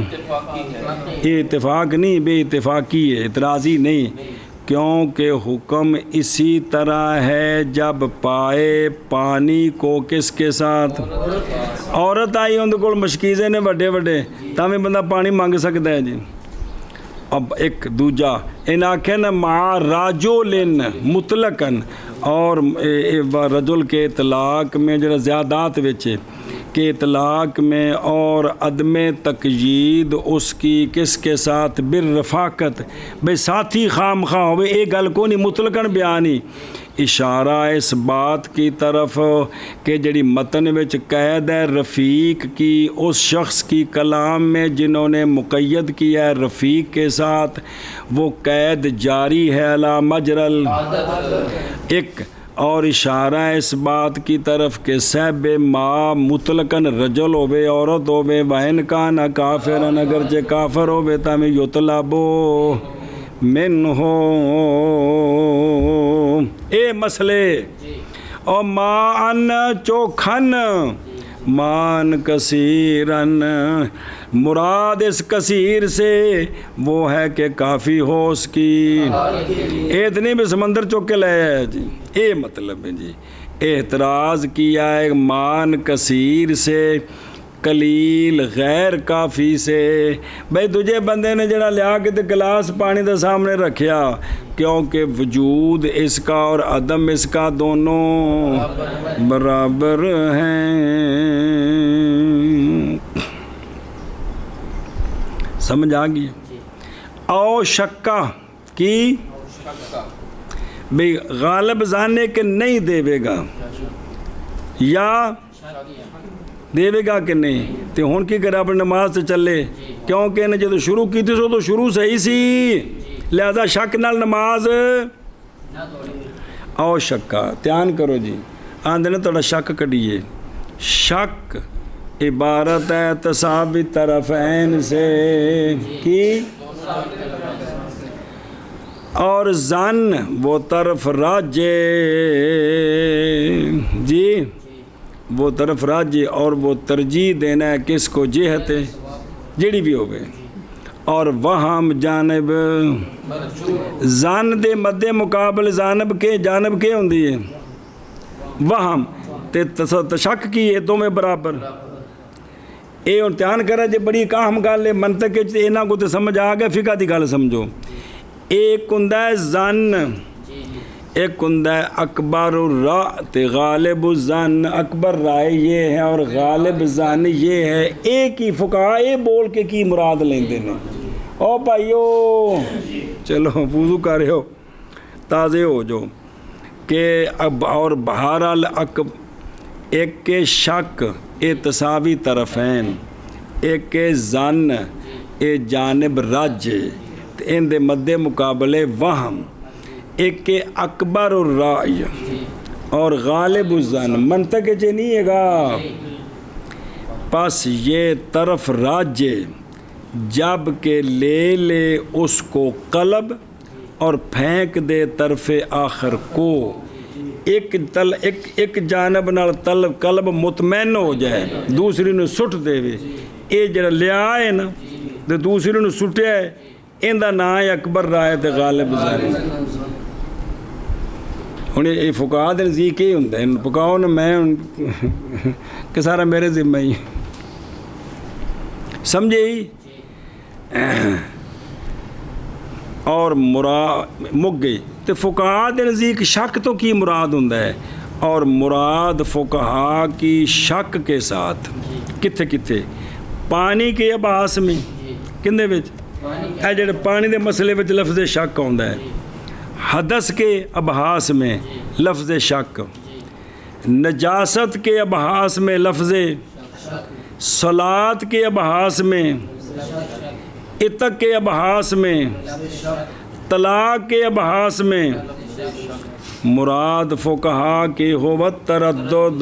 یہ اتفاق نہیں بے اتفاقی ہے اعتراضی نہیں کیونکہ حکم اسی طرح ہے جب پائے پانی کو کس کے ساتھ عورت آئی اندر کول مشکیزے نے وڈے تاں بندہ پانی مانگ سکتا ہے جی اب ایک دوجا ان آکھیں نا مع رجل مطلقاً اور رجل کے اطلاق میں جڑا زیادات وچے کے اطلاق میں اور عدم تقیید اس کی کس کے ساتھ بالرفاقت بے ساتھی خام خواہ ہوئے ایک گل کو نہیں مطلقاً بیانی اشارہ اس بات کی طرف کہ جڑی متن وچ قید ہے رفیق کی اس شخص کی کلام میں جنہوں نے مقید کیا ہے رفیق کے ساتھ وہ قید جاری ہے علی مجرل ایک اور اشارہ اس بات کی طرف کہ صحب ما مطلقاً رجل ہوئے عورت ہوئے وَإِنْ كَانَ کافرن اگرچہ کافر ہوئے تاہمیں یطلبو منہ اے مسئلے اور ما ان چوکھن مان کثیرن مراد اس کثیر سے وہ ہے کہ کافی ہو اس کی اتنی بھی سمندر چوک کے لائے ہے جی اے مطلب ہے جی اعتراض کیا ہے مان کثیر سے قلیل غیر کافی سے بھئی تجھے بندے نے جڑا لیا کے گلاس پانی دے سامنے رکھیا کیونکہ وجود اس کا اور عدم اس کا دونوں برابر ہیں سمجھ آ گئی او شکا کی بھئی غالب جانے کے نہیں دے گا یا دے گا کہ نہیں تو ہون کی کرے اپنے نماز سے چلے کیونکہ انہیں جو شروع کی تھی سو تو شروع صحیح سی لہذا شک نال نماز او شکا دھیان کرو جی آندھے نے تھوڑا شک کڑیے شک عبارت ہے تساوی طرفین سے کی اور ظن وہ طرف راجے جی وہ طرف راجی اور وہ ترجیح دینا ہے کس کو جہت جڑی بھی ہوگئے اور وہم جانب ظن دے مد مقابل جانب کے ہوندی ہے وہم تے تشک کی ہے تو میں برابر اے امتحان کرا جے بڑی کاہم گل ہے منطق اینا کو تے سمجھ آ گیا فقہ دی گل سمجھو ایک ہوندا ہے ظن ایک ہوندا ہے اکبر الرا تے غالب الظن اکبر رائے یہ ہے اور غالب ظن یہ ہے ایک ہی فقہاء اے بول کے کی مراد لیندے نے او بھائیو چلو وضو کر رہے ہو تازے ہو جو کہ اب اور بہرحال ایک کے شک اے تساوی طرفین ایک کے ظن اے جانب رج ان دے مد مقابلے وہم ایک کے اکبر الرائے اور غالب الظن منطق چے نہیں ہے گا پس یہ طرف راجے جب کہ لے لے اس کو قلب اور پھینک دے طرف آخر کو ایک جانب نال قلب مطمئن ہو جائے دوسری نو سٹ دے وے یہ جڑا لیا ہے نا تے دوسری نو سٹیا ہے ان دا نام ہے اکبر رائے تے غالب ظاہر ہن یہ فقہاء دے نزدیک یہ ہوندا ہے پکاؤ نا میں کہ سارا میرے ذمہ ہی سمجھے ہی اور مراد مک گئی تو فقہاء دے نزدیک شک تو کی مراد ہوندا ہے اور مراد فقہاء کی شک کے ساتھ کتھے کتھے پانی کے ابحاث میں کندے وچ اے جڑے پانی دے مسئلے وچ لفظ شک ہوندا ہے حدث کے ابحاث میں لفظ شک نجاست کے ابحاث میں لفظ صلاۃ کے ابحاث میں عتق کے ابحاث میں طلاق کے ابحاث میں مراد فقہاء کی ہو تردد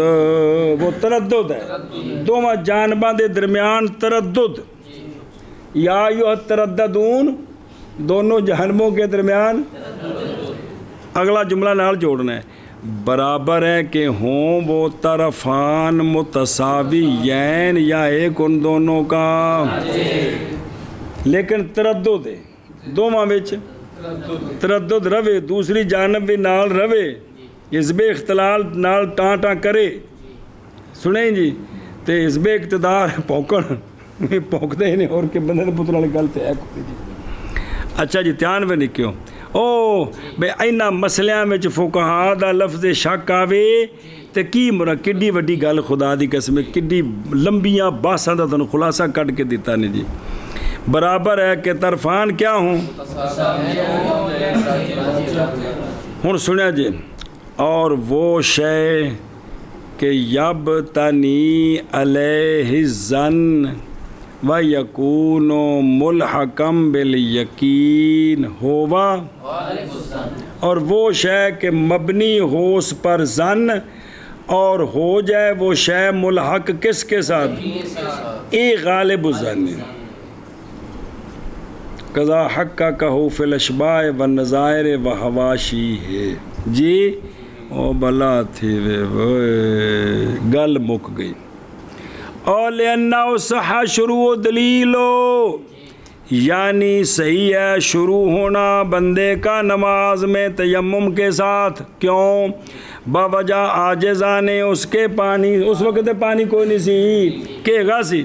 وہ تردد ہے دونوں جانباں دے درمیان تردد یا ایھا ترددون دونوں جہنموں کے درمیان اگلا جملہ نال جوڑنا ہے برابر ہے کہ ہوں وہ طرفان متساویین یا ایک ان دونوں کا لیکن تردد ہے دونوں وچ تردد روے دوسری جانب بھی نال روے حزب اختلال نال ٹاں ٹاں کرے سنیں جی تے حزب اقتدار پوکن پوکتے ہی نہیں اور کہ بندے پتر والی گل تے ہے کوئی جی اچھا جی دھیان میں نکیو او بے اینا مسئلیاں وچ فقہاء دا لفظ شک آوے تے کی مراد کڈی وڈی گل خدا دی قسم کڈی لمبیاں باساں دا تانوں خلاصہ کٹ کے دیتا نہیں جی برابر ہے کہ طرفان کیا ہوں ہن سنیا جی اور وہ شے کہ یب تنی علیہ الظن و یکون ملحقم بالیقین ہوا اور وہ شے کہ مبنی ہو اس پر ظن اور ہو جائے وہ شے ملحق کس کے ساتھ اے غالب الظن قضا حق کا کہو فی الاشباع والنظائر و حواشی ہے جی او بلا تھی وے گل مک گئی اور لِأَنَّهُ صح شروع دلیلو یعنی صحیح ہے شروع ہونا بندے کا نماز میں تیمم کے ساتھ کیوں باوجہ عاجزانے اس کے پانی اس وقت پانی کوئی نہیں سی کہ گا سی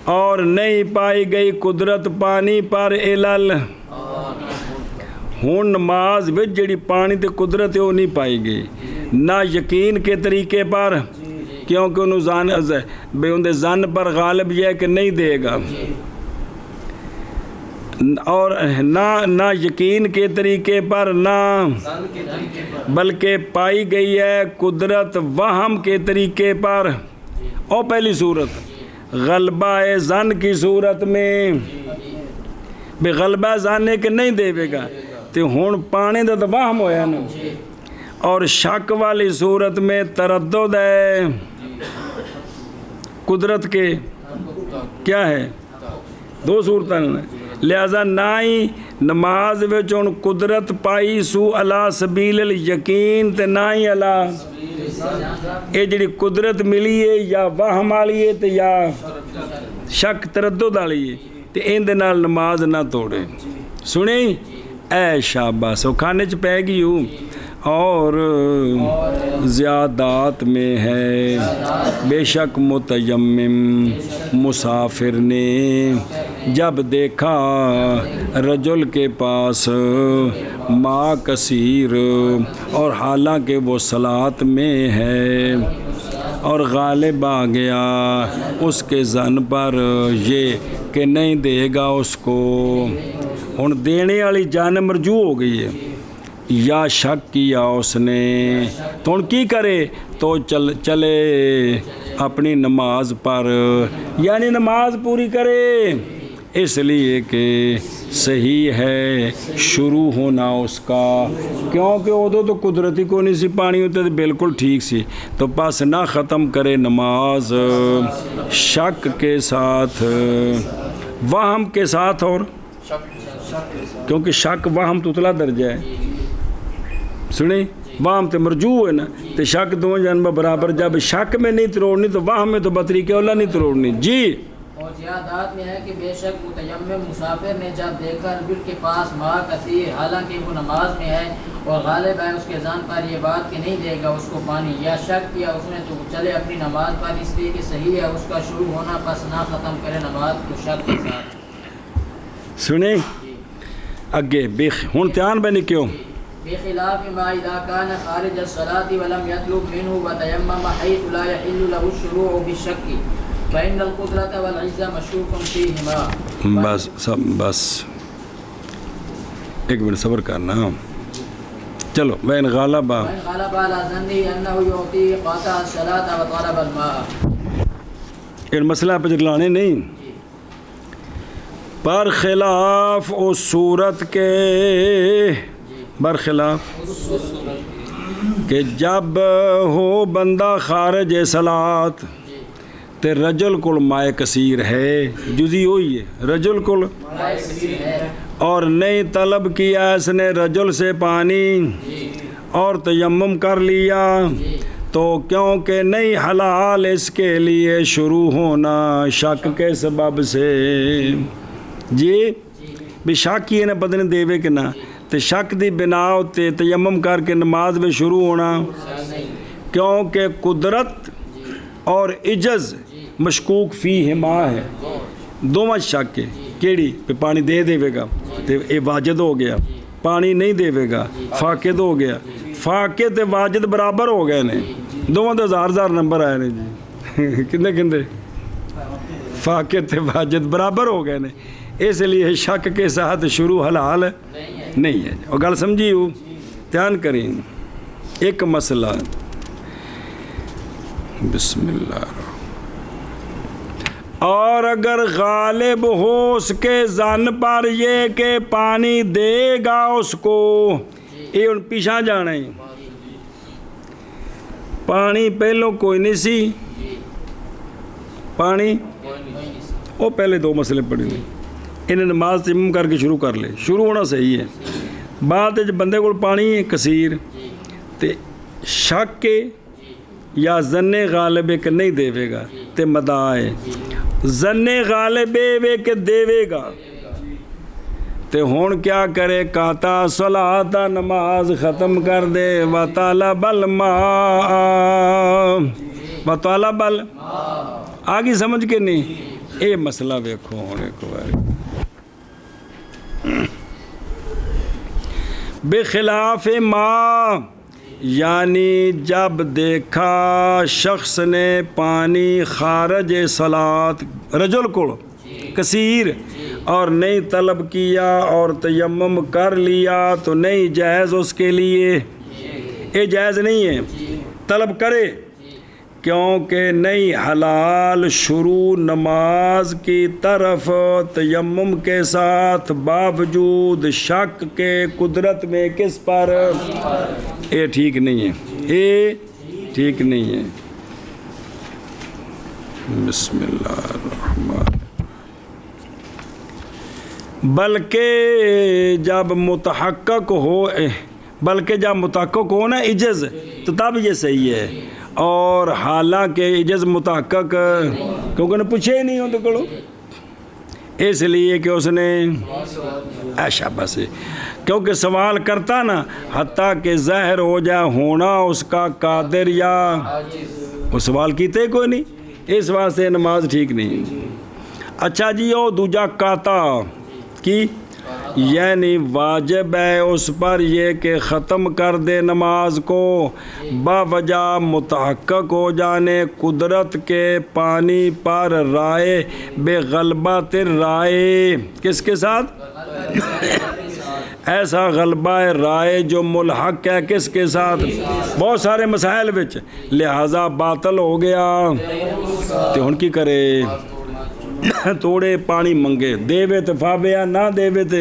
اور نہیں پائی گئی قدرت پانی پر علل ہون نماز وچ جڑی پانی تے قدرت ہے وہ نہیں پائی گئی نہ یقین کے طریقے پر کیونکہ انہوں زان بے اندے زن پر غالب یہ ہے کہ نہیں دے گا اور نہ یقین کے طریقے پر نہ بلکہ پائی گئی ہے قدرت وہم کے طریقے پر اور پہلی صورت غلبہ زن کی صورت میں بے غلبہ زن ہے کہ نہیں دے گا تو ہون پانے دا وہم ہویا نا اور شک والی صورت میں تردد ہے قدرت کے کیا ہے دو صورتیں لہذا نہ ہی نماز وچ ہن قدرت پائی سو علی سبیل الیقین تے نہ ہی علی یہ جڑی قدرت ملی ہے یا وہم والی ہے تے یا شک تردد والی ہے تے ان دے نال نماز نہ توڑے سنیں اے شاباش وہ کھانے چ پہ گئی ہوں اور زیادات میں ہے بے شک متیمم مسافر نے جب دیکھا رجل کے پاس ماں کثیر اور حالانکہ وہ صلاۃ میں ہے اور غالب آ گیا اس کے ظن پر یہ کہ نہیں دے گا اس کو ہن دینے والی جانب مرجوع ہو گئی ہے یا شک کیا اس نے تو ہن کی کرے تو چلے اپنی نماز پر یعنی نماز پوری کرے اس لیے کہ صحیح ہے شروع ہونا اس کا، کیونکہ ادو تو قدرتی کو نہیں سی پانی ہوتے تو بالکل ٹھیک سی، تو بس نہ ختم کرے نماز شک کے ساتھ، وہم کے ساتھ، اور کیونکہ شک وہم تو اتلا درجہ ہے، سنیں وہم تے مرجوع ہے نا، تو شک دو جانب برابر، جب شک میں نہیں تروڑنی تو وہم میں تو بطریقہ اللہ نہیں تروڑنی۔ جی اور زیادات میں ہے کہ بے شک متیمم مسافر نے جب دیکھا بل کے پاس ماء کثیر، حالانکہ وہ نماز میں ہے اور غالب ہے اس کے ذہن پر یہ بات کہ نہیں دے گا اس کو پانی، یا شک کیا اس نے تو چلے اپنی نماز پر، اس لیے کہ صحیح ہے اس کا شروع ہونا، پس نہ ختم کرے نماز کو شک کے ساتھ۔ سنیں اگے ہن دھیان بنے کیوں بخلاف ما اذا كان خارج الصلاة ولم يطلب منه وتيمم حيث لا يحل له الشروع بالشك فإن القدرة والعزة مشكوك فيهما۔ بس سب بس ایک منٹ صبر کرنا، چلو وین غالب على ظنه أنه يعطي قاطع الصلاة وطلب الماء، ان مسئلہ پہ جلانے نہیں، پر خلاف اس صورت کے، برخلاف کہ جب ہو بندہ خارج صلاۃ تے رجل کل مائے کثیر ہے، جزی ہوئی ہے رجل کل، اور نہیں طلب کیا اس نے رجل سے پانی اور تیمم کر لیا، تو کیونکہ نہیں حلال اس کے لیے شروع ہونا شک کے سبب سے، جی بھی شک ہی ہے نا بدن دیوے کہ نہ، تے شک دی بنا تے تیمم کر کے نماز میں شروع ہونا، کیونکہ قدرت اور عجز مشکوک فیہما ہے، دونوں شک ہے، کیڑی پہ پانی دے گا تے اے واجد ہو گیا، پانی نہیں دے گا فاقد ہو گیا، فاقد تے واجد برابر ہو گئے نے، دونوں دے ہزار نمبر آئے نے جی، کندے فاقد تے واجد برابر ہو گئے نے، اس لیے شک کے ساتھ شروع حلال نہیں ہے۔ اور گل سمجھی ہو، دھیان کریں ایک مسئلہ، بسم اللہ، اور اگر غالب ہو اس کے ظن پر یہ کہ پانی دے گا اس کو، یہ ان پیچھا جانا ہے، پانی پہلوں کوئی نہیں سی، پانی وہ پہلے دو مسئلے پڑھی لیں، انہیں نماز تیمم کر کے شروع کر لے، شروع ہونا صحیح ہے، بعد جب بندے کو پانی ہے کثیر تے شک کے یا ظن غالب کہ نہیں دے گا تے مدعا ہے، ظن غالب وے کہ دے گا تے ہون کیا کرے، قاطع صلاۃ نماز ختم کر دے، وطلب الماء، وطلب آگے سمجھ کے نہیں، اے مسئلہ ویکھو ہوں ایک بار، بخلاف ما، یعنی جب دیکھا شخص نے پانی خارج صلاۃ رجل کو کثیر اور نہیں طلب کیا اور تیمم کر لیا، تو نہیں جائز اس کے لیے، یہ جائز نہیں ہے طلب کرے، کیونکہ نہیں حلال شروع نماز کی طرف تیمم کے ساتھ باوجود شک کے قدرت میں کس پر، یہ ٹھیک نہیں ہے، یہ ٹھیک نہیں ہے۔ بسم اللہ الرحمن، بلکہ جب متحقق ہو، بلکہ جب متحقق ہو نا عجز، تو تب یہ صحیح ہے، اور حالانکہ عجز متحقق کیونکہ نے پوچھے ہی نہیں ہوں تو کرو، اس لیے کہ اس نے ایشا بس، کیونکہ سوال کرتا نا حتیٰ کہ ظاہر ہو جائے ہونا اس کا قادر، یا وہ سوال کیتے کوئی نہیں، اس واسطے نماز ٹھیک نہیں۔ اچھا جی، وہ دوجا قاطع کی، یعنی واجب ہے اس پر یہ کہ ختم کر دے نماز کو باوجہ متحقق ہو جانے قدرت کے پانی پر رائے، بے غلبہ رائے، کس کے ساتھ، ایسا غلبہ رائے جو ملحق ہے کس کے ساتھ، بہت سارے مسائل وچ، لہذا باطل ہو گیا، تو ان کی کرے توڑے پانی منگے، دے تو فابیا، نہ دے تو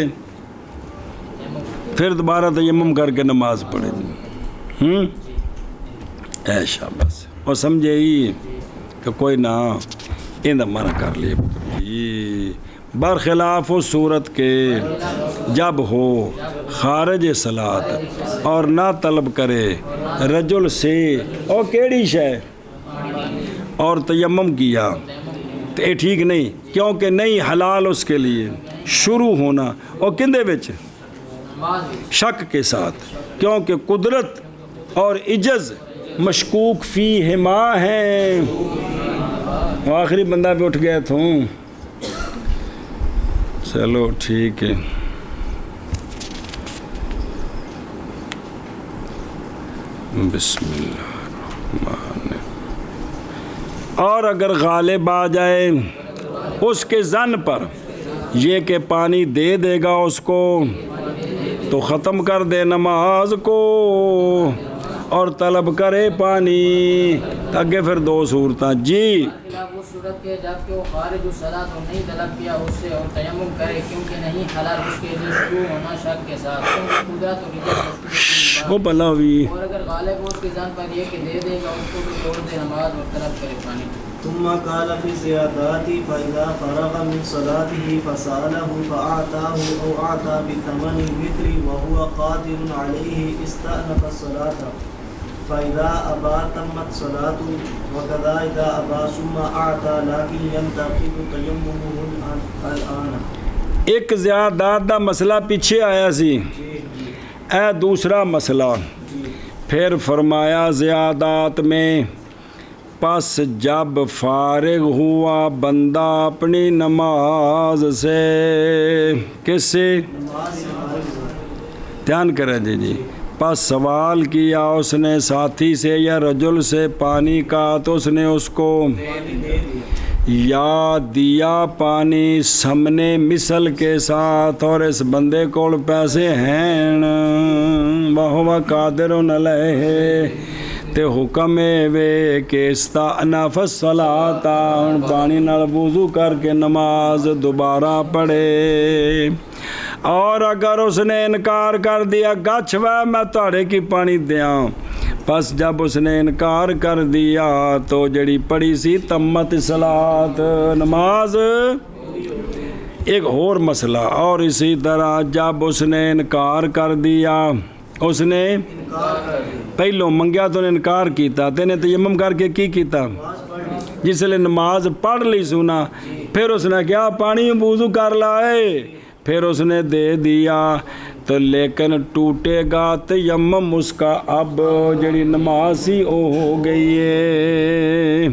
پھر دوبارہ تیمم کر کے نماز پڑھے۔ اے شاباش، اور سمجھے ہی کہ کوئی نہ اندہ منع کر لیے جی، برخلاف و صورت کے جب ہو خارج صلاۃ اور نہ طلب کرے رجل سے اور کیڑی شے اور تیمم کیا تو یہ ٹھیک نہیں، کیونکہ نہیں حلال اس کے لیے شروع ہونا اور کندے وچ شک کے ساتھ، کیونکہ قدرت اور عجز مشکوک فیہما ہیں۔ آخری بندہ بھی اٹھ گیا تھوں، چلو ٹھیک ہے۔ بسم اللہ الرحمن الرحیم۔ اور اگر غالب آ جائے اس کے ظن پر یہ کہ پانی دے دے گا اس کو، تو ختم کر دے نماز کو اور طلب کرے پانی۔ آگے پھر دو صورتیں جی، وہ صورت کے جب کہ وہ خارج الصلاۃ اور نہیں طلب کیا اس سے اور تیمم کرے، کیونکہ نہیں حلال اس کے لیے شروع ہونا شک کے ساتھ، کیونکہ قدرت اور عجز وہ بلا ہوئی۔ اور اگر غالب ہو اس کے ذہن پر یہ کہ دے دے گا اس کو، تو چھوڑ دے نماز اور طلب کرے پانی۔ ثم قال في الزيادات فإذا فرغ من صلاته فسأله فأعطاه أو أعطى بثمن المثل وهو قادر عليه استأنف الصلاة فإذا أبى تمت صلاته وكذا إذا أبى ثم أعطى لكن ينتقض تيممه الآن۔ ایک زیادات دا مسئلہ پیچھے آیا سی، اے دوسرا مسئلہ پھر فرمایا زیادات میں، پس جب فارغ ہوا بندہ اپنی نماز سے، کس سے؟ دھیان کریں جی، پس سوال کیا اس نے ساتھی سے یا رجل سے پانی کا، تو اس نے اس کو یا دیا پانی سمنے مثل کے ساتھ، اور اس بندے کو پیسے ہیں، وَهُوَ قَادِرٌ عَلَيْهِ، تے حکم وے کہ استأنف الصلاۃ، پانی نال وضو کر کے نماز دوبارہ پڑھے۔ اور اگر اس نے انکار کر دیا، گچھ وے میں تھوڑے کی پانی دیاں، پس جب اس نے انکار کر دیا تو جڑی پڑھی سی تمت صلاۃ، نماز۔ ایک اور مسئلہ، اور اسی طرح جب اس نے انکار کر دیا، اس نے پہلو منگیا تو نے انکار کیتا، تے نے تیمم کر کے کی کیتا، جس لئے نماز پڑھ لی سنا، پھر اس نے کیا پانی وضو کر لائے، پھر اس نے دے دیا، تو لیکن ٹوٹے گا تیمم اس کا، اب جڑی نماز سی او ہو گئی ہے۔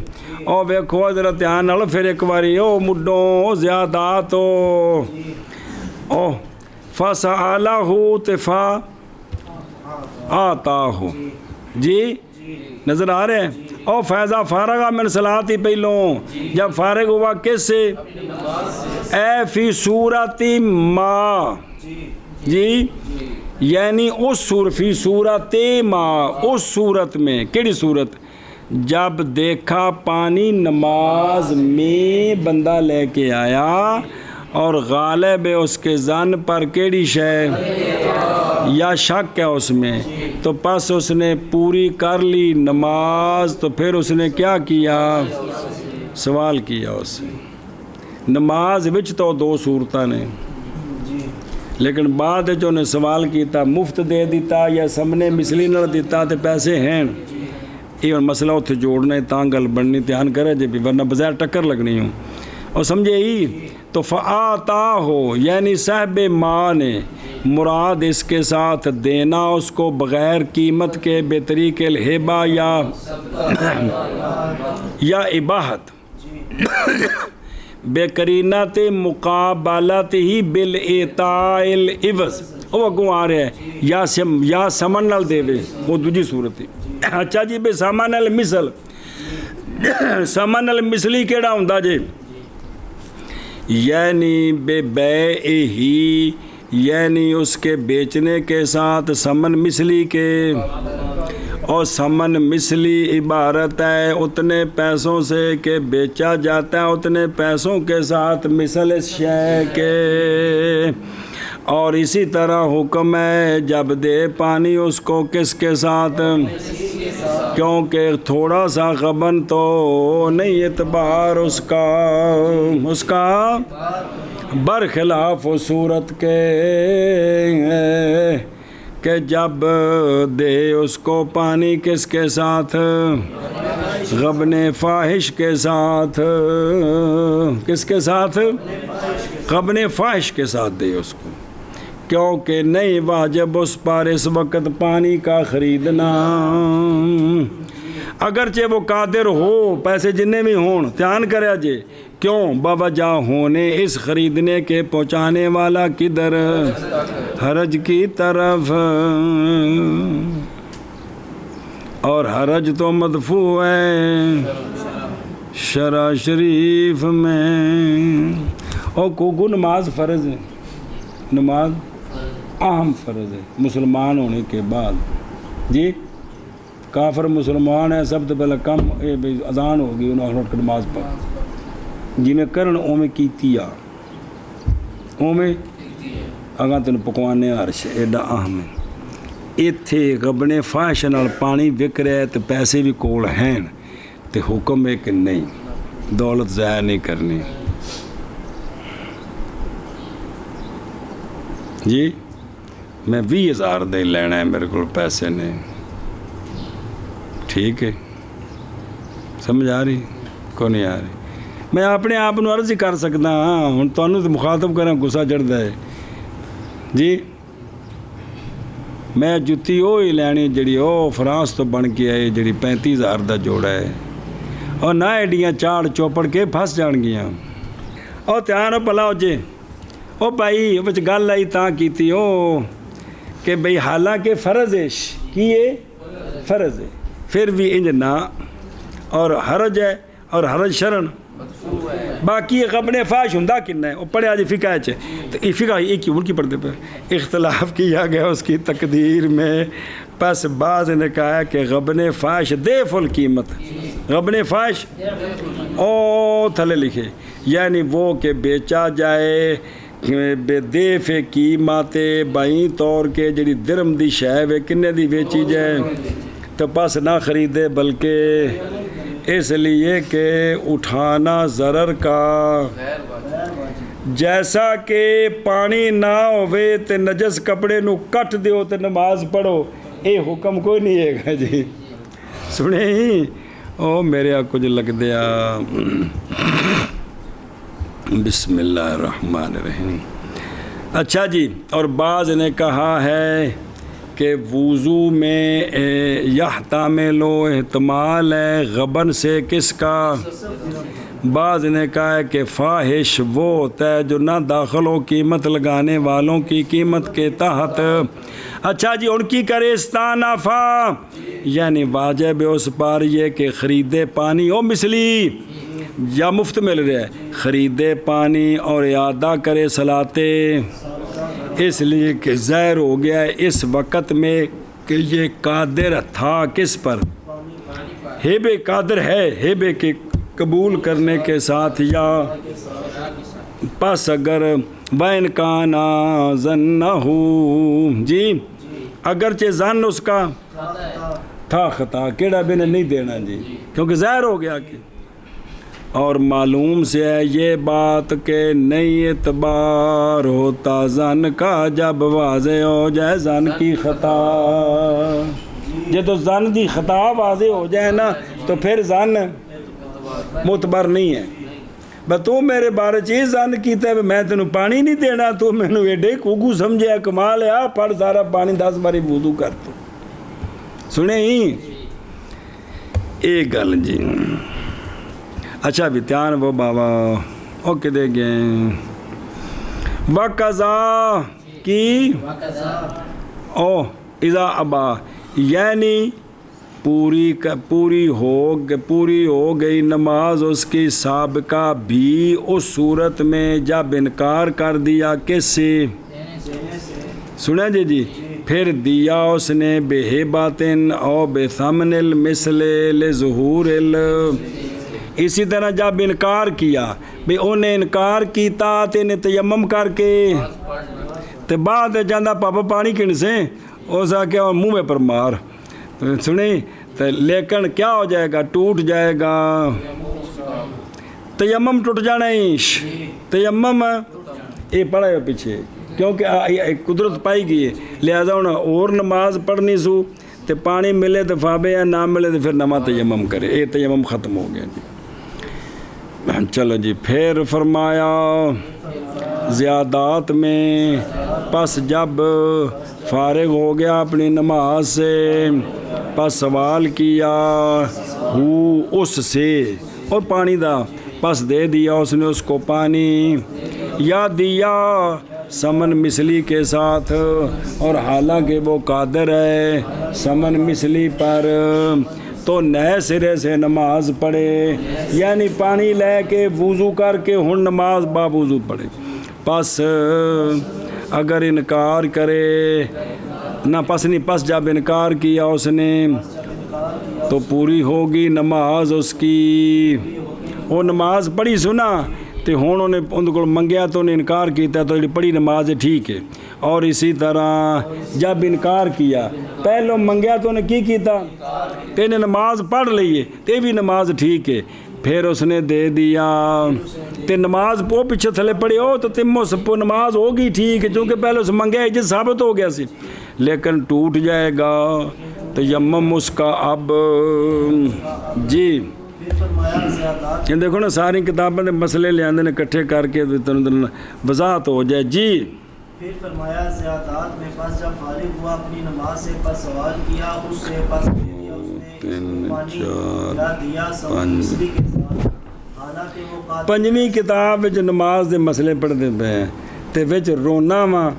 او ویکھو ذرا دھیان نال پھر ایک باری، او مڈوں زیادات او فَسَأَلَهُ تفا آتا ہو جی، نظر آ رہے ہیں؟ او فیضا فارغا من صلاۃ ہی پہلوں، جب فارغ ہوا کس سے؟ اے فی صورت ما جی، یعنی اس فی صورت ما، اس صورت میں، کیڑی صورت؟ جب دیکھا پانی نماز میں بندہ لے کے آیا اور غالب ہے اس کے ظن پر کیڑی شے یا شک ہے اس میں، تو پس اس نے پوری کر لی نماز، تو پھر اس نے کیا کیا؟ سوال کیا اس سے۔ نماز وچ تو دو صورتاں نے، لیکن بعد جو نے سوال کیتا مفت دے دیتا یا سمنے مثلی نہ دیتا تے پیسے ہیں، یہ مسئلہ اتنے جوڑنا تاں گل بننی، دھیان کرے جی، ورنہ بظاہر ٹکر لگنی ہوں، اور سمجھے ہی تو فآتا ہو، یعنی صاحب ماں نے مراد اس کے ساتھ دینا اس کو بغیر قیمت کے، بطریق الہبہ یا اباحت، بے قرینت مقابلت ہی بالإعطاء العوض، وہ اگوں آ رہے ہیں یا سمن نال دے وے، وہ دوجی صورت ہے۔ اچھا جی، بے سمن المثل، سمن المثلی کیڑا ہوندا جی؟ یعنی بے بیع ہی، یعنی اس کے بیچنے کے ساتھ سمن مثلی کے، اور سمن مثلی عبارت ہے اتنے پیسوں سے کہ بیچا جاتا ہے اتنے پیسوں کے ساتھ مثل اس شے کے. اور اسی طرح حکم ہے جب دے پانی اس کو کس کے ساتھ, کیونکہ تھوڑا سا غبن تو نہیں اعتبار اس کا برخلاف صورت کے کہ جب دے اس کو پانی کس کے ساتھ, غبن فاحش کے ساتھ. کس کے ساتھ؟ غبن فاحش کے ساتھ دے اس کو, کیونکہ نہیں واجب اس پر اس وقت پانی کا خریدنا. اگرچہ وہ قادر ہو پیسے جننے بھی ہون دھیان کرے جے, کیوں باوجہ ہونے اس خریدنے کے پہنچانے والا کدھر, حرج کی طرف. اور حرج تو مدفوع ہے شرع شریف میں. اور کو نماز فرض ہے, نماز اہم فرض ہے مسلمان ہونے کے بعد. جی کافر مسلمان ہے سب تو پہلے کم اذان ہوگی انہوں نے نماز پڑھ جی میں کرن اومیں کیتی آ اومیں اگاں تین پکوانے عرش ایڈا اہم ہے. ایتھے غبن فاحش نال پانی وک رہا ہے تو پیسے بھی کول ہیں تو حکم ہے کہ نہیں دولت ضائع نہیں کرنی. جی میں 20,000 دے لینا ہے میرے کو پیسے نے, ٹھیک ہے سمجھ آ رہی کو نہیں آ رہی. میں اپنے آپ کو عرض ہی کر سکتا ہاں ہوں تمہیں تو مخاطب کریں غصہ چڑھتا ہے. جی میں جتی وہ ہی لینی جڑی وہ فرانس تو بن کے آئی جڑی 35,000 دا جوڑا ہے, اور نہ ایڈیاں چاڑ چوپڑ کے پھس جان گیاں. اور دھیان ہو پلا ہو جے او بھائی وچ گل آئی تاں کیتی او کہ بھئی حالانکہ فرض ہے کی ہے فرض ہے پھر بھی انج نہ, اور حرج ہے اور حرج شرن باقی غبن فاحش ہوندا کنا ہے وہ پڑھیا جی فقہ ہے تو یہ فقہ ایک ہی ملکی پڑھتے پہ اختلاف کیا گیا اس کی تقدیر میں. پس بعض نے کہا کہ غبن فاحش ضعف القیمت, غبن فاحش او تھلے لکھے یعنی وہ کہ بیچا جائے بے دیف قیمت بائیں طور کے جڑی درم دی شے وے کنے دی بیچی جائے تو پس نہ خریدے بلکہ اس لیے کہ اٹھانا ضرر کا. جیسا کہ پانی نہ ہوئے تے نجس کپڑے نو کٹ دیو تے نماز پڑھو, اے حکم کوئی نہیں ہے گا جی. سنے ہی او میرے کچھ لگ دیا. بسم اللہ الرحمن الرحیم. اچھا جی, اور بعض نے کہا ہے کہ وضو میں یحتمل احتمال ہے غبن سے کس کا. بعض نے کہا ہے کہ فاحش وہ ہوتا ہے جو نہ داخل ہو قیمت لگانے والوں کی قیمت کے تحت. اچھا جی, ان کی کرے استانفا یعنی واجب ہے اس پر یہ کہ خریدے پانی او مثلی یا مفت مل رہا ہے, خریدے پانی اور اعادہ کرے صلاتے, اس لیے کہ ظاہر ہو گیا ہے اس وقت میں کہ یہ قادر تھا کس پر, ہیبے قادر ہے ہیبے کے قبول کرنے کے ساتھ. یا پس اگر بین کانا ظنہو جی اگرچہ ظن اس کا تھا خطا کیڑا بھی نہیں دینا جی کیونکہ ظاہر ہو گیا کہ. اور معلوم سے ہے یہ بات کہ نہیں اعتبار ہوتا ظن کا جب واضح ہو جائے ظن کی خطا. جب ظن کی خطا واضح ہو جائے نا تو پھر ظن معتبر نہیں ہے. بس تو میرے بارے چیز ظن کیتا ہے میں تینوں پانی نہیں دینا تو مینوں ایڈے کوگو سمجھے کمال ہے آ پڑھ سارا پانی 10 باری وضو کر تو سنے ہی ایک گل جی. اچھا بھی دھیان وہ بابا او کدے گئے وقضا کی او اذا ابا یعنی پوری ہو گئی نماز اس کی سابقہ بھی اس صورت میں جب انکار کر دیا کس سے سنیں جی پھر دیا اس نے بہباتن او بثمن المثل لظہور اسی طرح جب انکار کیا بھی انہیں انکار کیتا تے نے تیمم کر کے تے بعد جاندہ پاپا پانی کن سے اس آکے اور منہ میں پر مار سنیں تو لیکن کیا ہو جائے گا ٹوٹ جائے گا تیمم ٹوٹ جانا عیش تیمم یہ پڑھا ہے پیچھے کیونکہ قدرت پائی گئی ہے لہذا انہیں اور نماز پڑھنی سو تو پانی ملے تو فابے یا نہ ملے تو پھر نماز تیمم کرے یہ تیمم ختم ہو گیا جی چلو جی پھر فرمایا زیادات میں پس جب فارغ ہو گیا اپنی نماز سے پس سوال کیا ہو اس سے اور پانی دا پس دے دیا اس نے اس کو پانی یا دیا سمن مثلی کے ساتھ اور حالانکہ وہ قادر ہے سمن مثلی پر تو نئے سرے سے نماز پڑھے یعنی پانی لے کے وضو کر کے ہن نماز با وضو پڑھے پس اگر انکار کرے نہ پس نہیں پس جب انکار کیا اس نے تو پوری ہوگی نماز اس کی وہ نماز پڑھی سنا تو ہوں انہوں کو منگیا تو انہیں انکار کیتا تو پڑھی نماز ٹھیک ہے اور اسی طرح جب انکار کیا پہلو منگیا تو انہیں کی کیتا تینے نماز پڑھ لئیے تے بھی نماز ٹھیک ہے پھر اس نے دے دیا تے نماز وہ پیچھے تھلے پڑی ہو تو تم سپو نماز ہوگی ٹھیک ہے چونکہ پہلے اس منگیا جس ثابت ہو گیا سی لیکن ٹوٹ جائے گا تیمم اس کا اب جی کہ دیکھو نا ساری کتابوں نے مسئلے لے آندے نے کٹھے کر کے وضاحت ہو جائے جی پھر فرمایا زیادات میں پس جب فارغ ہوا اپنی نماز سے پس سوال کیا اس سے پس دے دیا اس نے پانی لا دیا سمن مثلی کے ساتھ حالانکہ وہ قادر پنجویں کتاب جو نماز دے مسئلے پڑھتے پے ہیں تے وچ رونا وا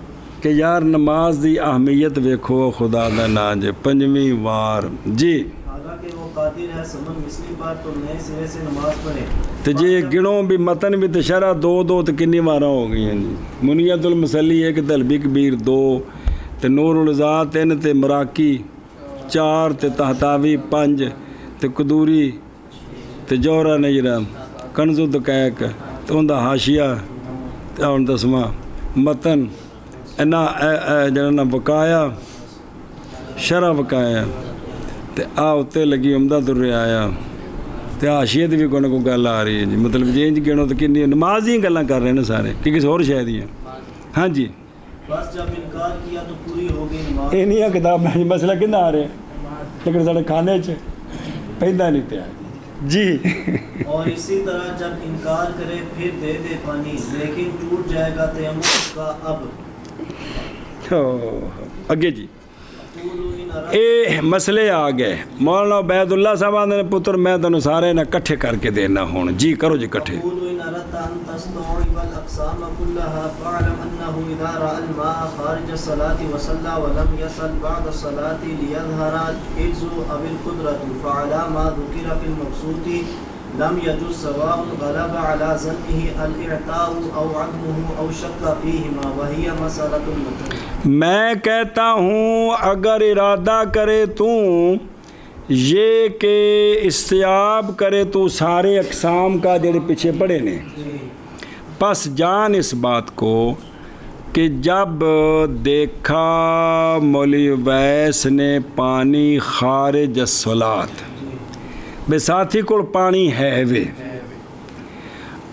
کہ یار نماز دی اہمیت ویکھو خدا دا نا جے پنجویں وار جی حالانکہ وہ قادر ہے سمن مثلی پر تو نئے سرے سے نماز پڑھے تو جی گنوں بھی متن بھی تو شرح دو تو کنی مارا ہو گئی ہیں جی منیت المسلی ایک طلبی کبیر 2 تے نور الذات 3 تے مراکی 4 تے تحتاوی 5 تے قدوری تے جوہرہ نجرہ کنز الدقائق تے ان دا حاشیہ تے ان دسمہ متن جنہ بقایا شرح بقایا تے آتے لگی عمدہ در آیا تے حاشیت بھی کوئی نہ کوئی گل آ رہی ہے جی مطلب جی انج گنو تو کنی نماز ہی گلاں کر رہے ہیں سارے کہ کسی اور شاید ہی ہیں ہاں جی بس جب انکار کیا تو پوری ہو گئی نماز یہ نہیں ہے کتاب میں مسئلہ کنا آ رہے ہیں لیکن سارے کھانے چ پیدا نہیں پیا جی اور اسی طرح جب انکار کرے پھر دے دے پانی لیکن ٹوٹ جائے گا تیمم کا اب اگے جی اے مسئلے آ گئے مولانا عبید اللہ صاحب آدھے پتر میں تنوں سارے نہ کٹھے کر کے دینا ہون جی کرو جی کٹھے يقول إن أردت أن تستوعب الأقسام كلها فاعلم أنه إذا رأى الماء خارج الصلاة وصلى ولم يصل بعد الصلاة ليظهر العجز أو القدرة فعلى ما ذكر في المبسوط لم يجوز سواء غلب على ظنه الإعطاء أو عدمه أو شك فيهما وهي مسألة المتن میں کہتا ہوں اگر ارادہ کرے تو یہ کہ استیاب کرے تو سارے اقسام کا جڑے پیچھے پڑے نے پس جان اس بات کو کہ جب دیکھا مولوی ویس نے پانی خارج الصلاۃ بے ساتھی کو پانی ہے وے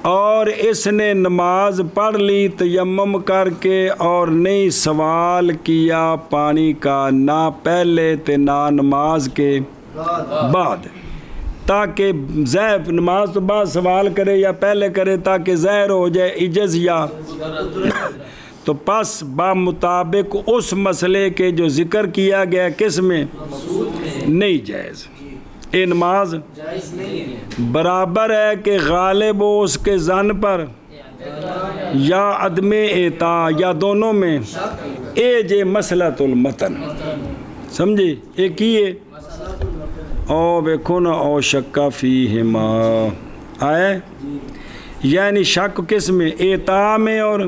اور اس نے نماز پڑھ لی تیمم کر کے اور نہیں سوال کیا پانی کا نہ پہلے تے نہ نماز کے بعد تاکہ زہر نماز تو بعد سوال کرے یا پہلے کرے تاکہ زہر ہو جائے عجز یا تو پس بمطابق اس مسئلے کے جو ذکر کیا گیا کس میں نہیں جائز یہ نماز برابر ہے کہ غالب ہو اس کے ظن پر یا عدم اعطاء یا دونوں میں اے جے مسئلۃ المتن سمجھی ایک ہی ہے او بیکھو نا او شکا فیہما آئے یعنی شک کس میں اعطاء میں اور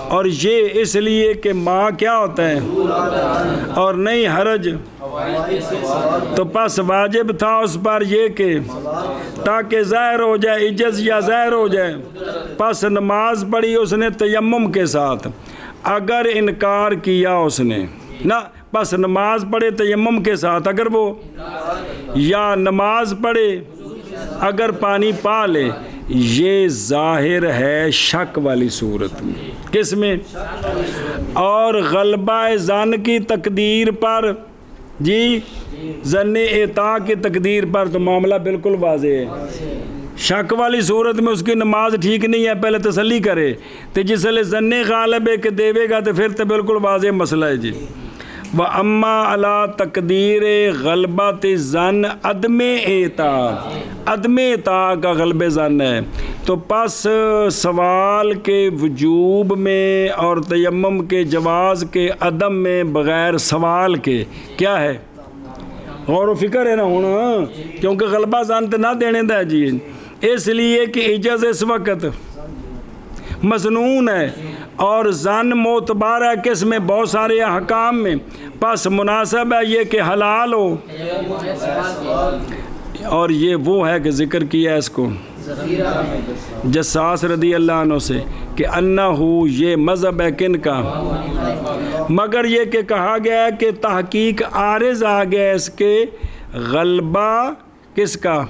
اور یہ اس لیے کہ ماں کیا ہوتا ہے اور نہیں حرج، تو پس واجب تھا اس پر یہ کہ تاکہ ظاہر ہو جائے عجز یا ظاہر ہو جائے، پس نماز پڑھی اس نے تیمم کے ساتھ۔ اگر انکار کیا اس نے نہ، بس نماز پڑھے تیمم کے ساتھ، اگر وہ یا نماز پڑھے اگر پانی پا لے، یہ ظاہر ہے شک والی صورت میں، کس میں؟ اور غلبہ ظن کی تقدیر پر، جی ظن اعطا کی تقدیر پر تو معاملہ بالکل واضح ہے۔ شک والی صورت میں اس کی نماز ٹھیک نہیں ہے، پہلے تسلی کرے، تو جس لئے ظن غالب ہے کہ دیوے گا تو پھر تو بالکل واضح مسئلہ ہے جی۔ وَأَمَّا عَلَىٰ تَقْدِيرِ غَلْبَةِ ظَنِّ عدم اعطا، عدم اعطا کا غلب ظن ہے، تو پس سوال کے وجوب میں اور تیمم کے جواز کے عدم میں بغیر سوال کے کیا ہے؟ غور و فکر ہے نا ہونا، کیونکہ غلبہ ظن تو نہ دینے دا جی، اس لیے کہ عجز اس وقت مظنون ہے اور ظن معتبر ہے کس میں؟ بہت سارے احکام میں، پس مناسب ہے یہ کہ حلال ہو، اور یہ وہ ہے کہ ذکر کیا اس کو جساس رضی اللہ عنہ سے کہ انہو یہ مذہب ہے کن کا، مگر یہ کہ کہا گیا ہے کہ تحقیق عارض آ گیا اس کے غلبہ کس کا؟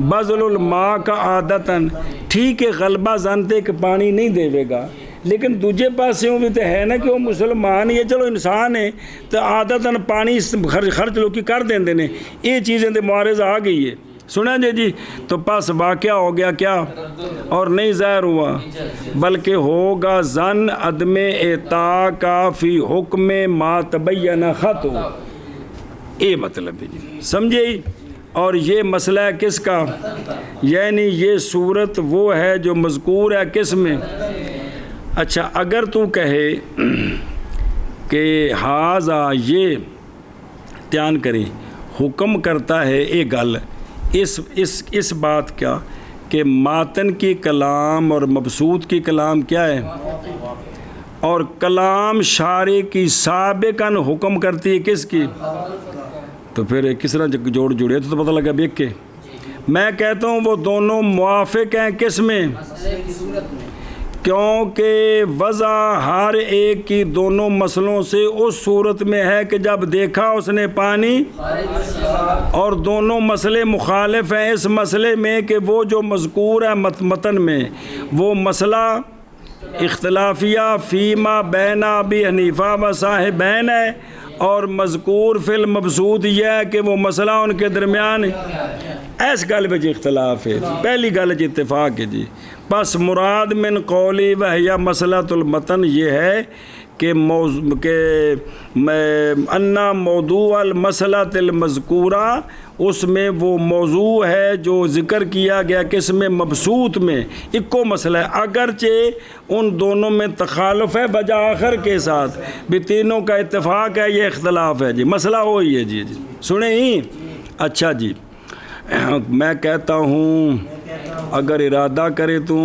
بذل الماء کا عادتاً، ٹھیک ہے غلبہ جانتے کہ پانی نہیں دے گا، لیکن دوجے پاس بھی تو ہے نا کہ وہ مسلمان یہ چلو انسان ہے تو عادتاً پانی خرچ لوگ کر دیں دینے، یہ چیزیں تو معارض آ گئی ہے، سنا جی، تو پس واقعہ ہو گیا کیا؟ اور نہیں ظاہر ہوا بلکہ ہوگا ظن عدم اعطا کا فی حکم ما تبین خط ہو، یہ مطلب ہے جی، سمجھے؟ اور یہ مسئلہ ہے کس کا؟ یعنی یہ صورت وہ ہے جو مذکور ہے کس میں؟ اچھا اگر تو کہے کہ حاضہ یہ دھیان کریں حکم کرتا ہے ایک گل اس بات کا کہ ماتن کی کلام اور مبسوط کی کلام کیا ہے، اور کلام شارع کی سابقاً حکم کرتی ہے کس کی، تو پھر کس طرح جوڑے تو پتہ لگا بیک کے میں کہتا ہوں وہ دونوں موافق ہیں کس میں؟ کیونکہ وضع ہر ایک کی دونوں مسئلوں سے اس صورت میں ہے کہ جب دیکھا اس نے پانی، اور دونوں مسئلے مخالف ہیں اس مسئلے میں کہ وہ جو مذکور ہے متن میں وہ مسئلہ اختلافیہ فیما بین ابی حنیفہ و صاحبین ہے، اور مذکور فی المبسوط یہ ہے کہ وہ مسئلہ ان کے درمیان ایس گل بچ اختلاف ہے، پہلی گل چ اتفاق ہے جی۔ بس مراد من قولی وہی مسئلۃ المتن یہ ہے کہ انا موضوع المسئلۃ المذکورہ، اس میں وہ موضوع ہے جو ذکر کیا گیا کس میں؟ مبسوط میں، اکو مسئلہ ہے، اگرچہ ان دونوں میں تخالف ہے بجا آخر کے ساتھ بھی تینوں کا اتفاق ہے، یہ اختلاف ہے جی، مسئلہ وہی ہے جی، سنیں ہی۔ اچھا جی میں کہتا ہوں اگر ارادہ کرے تو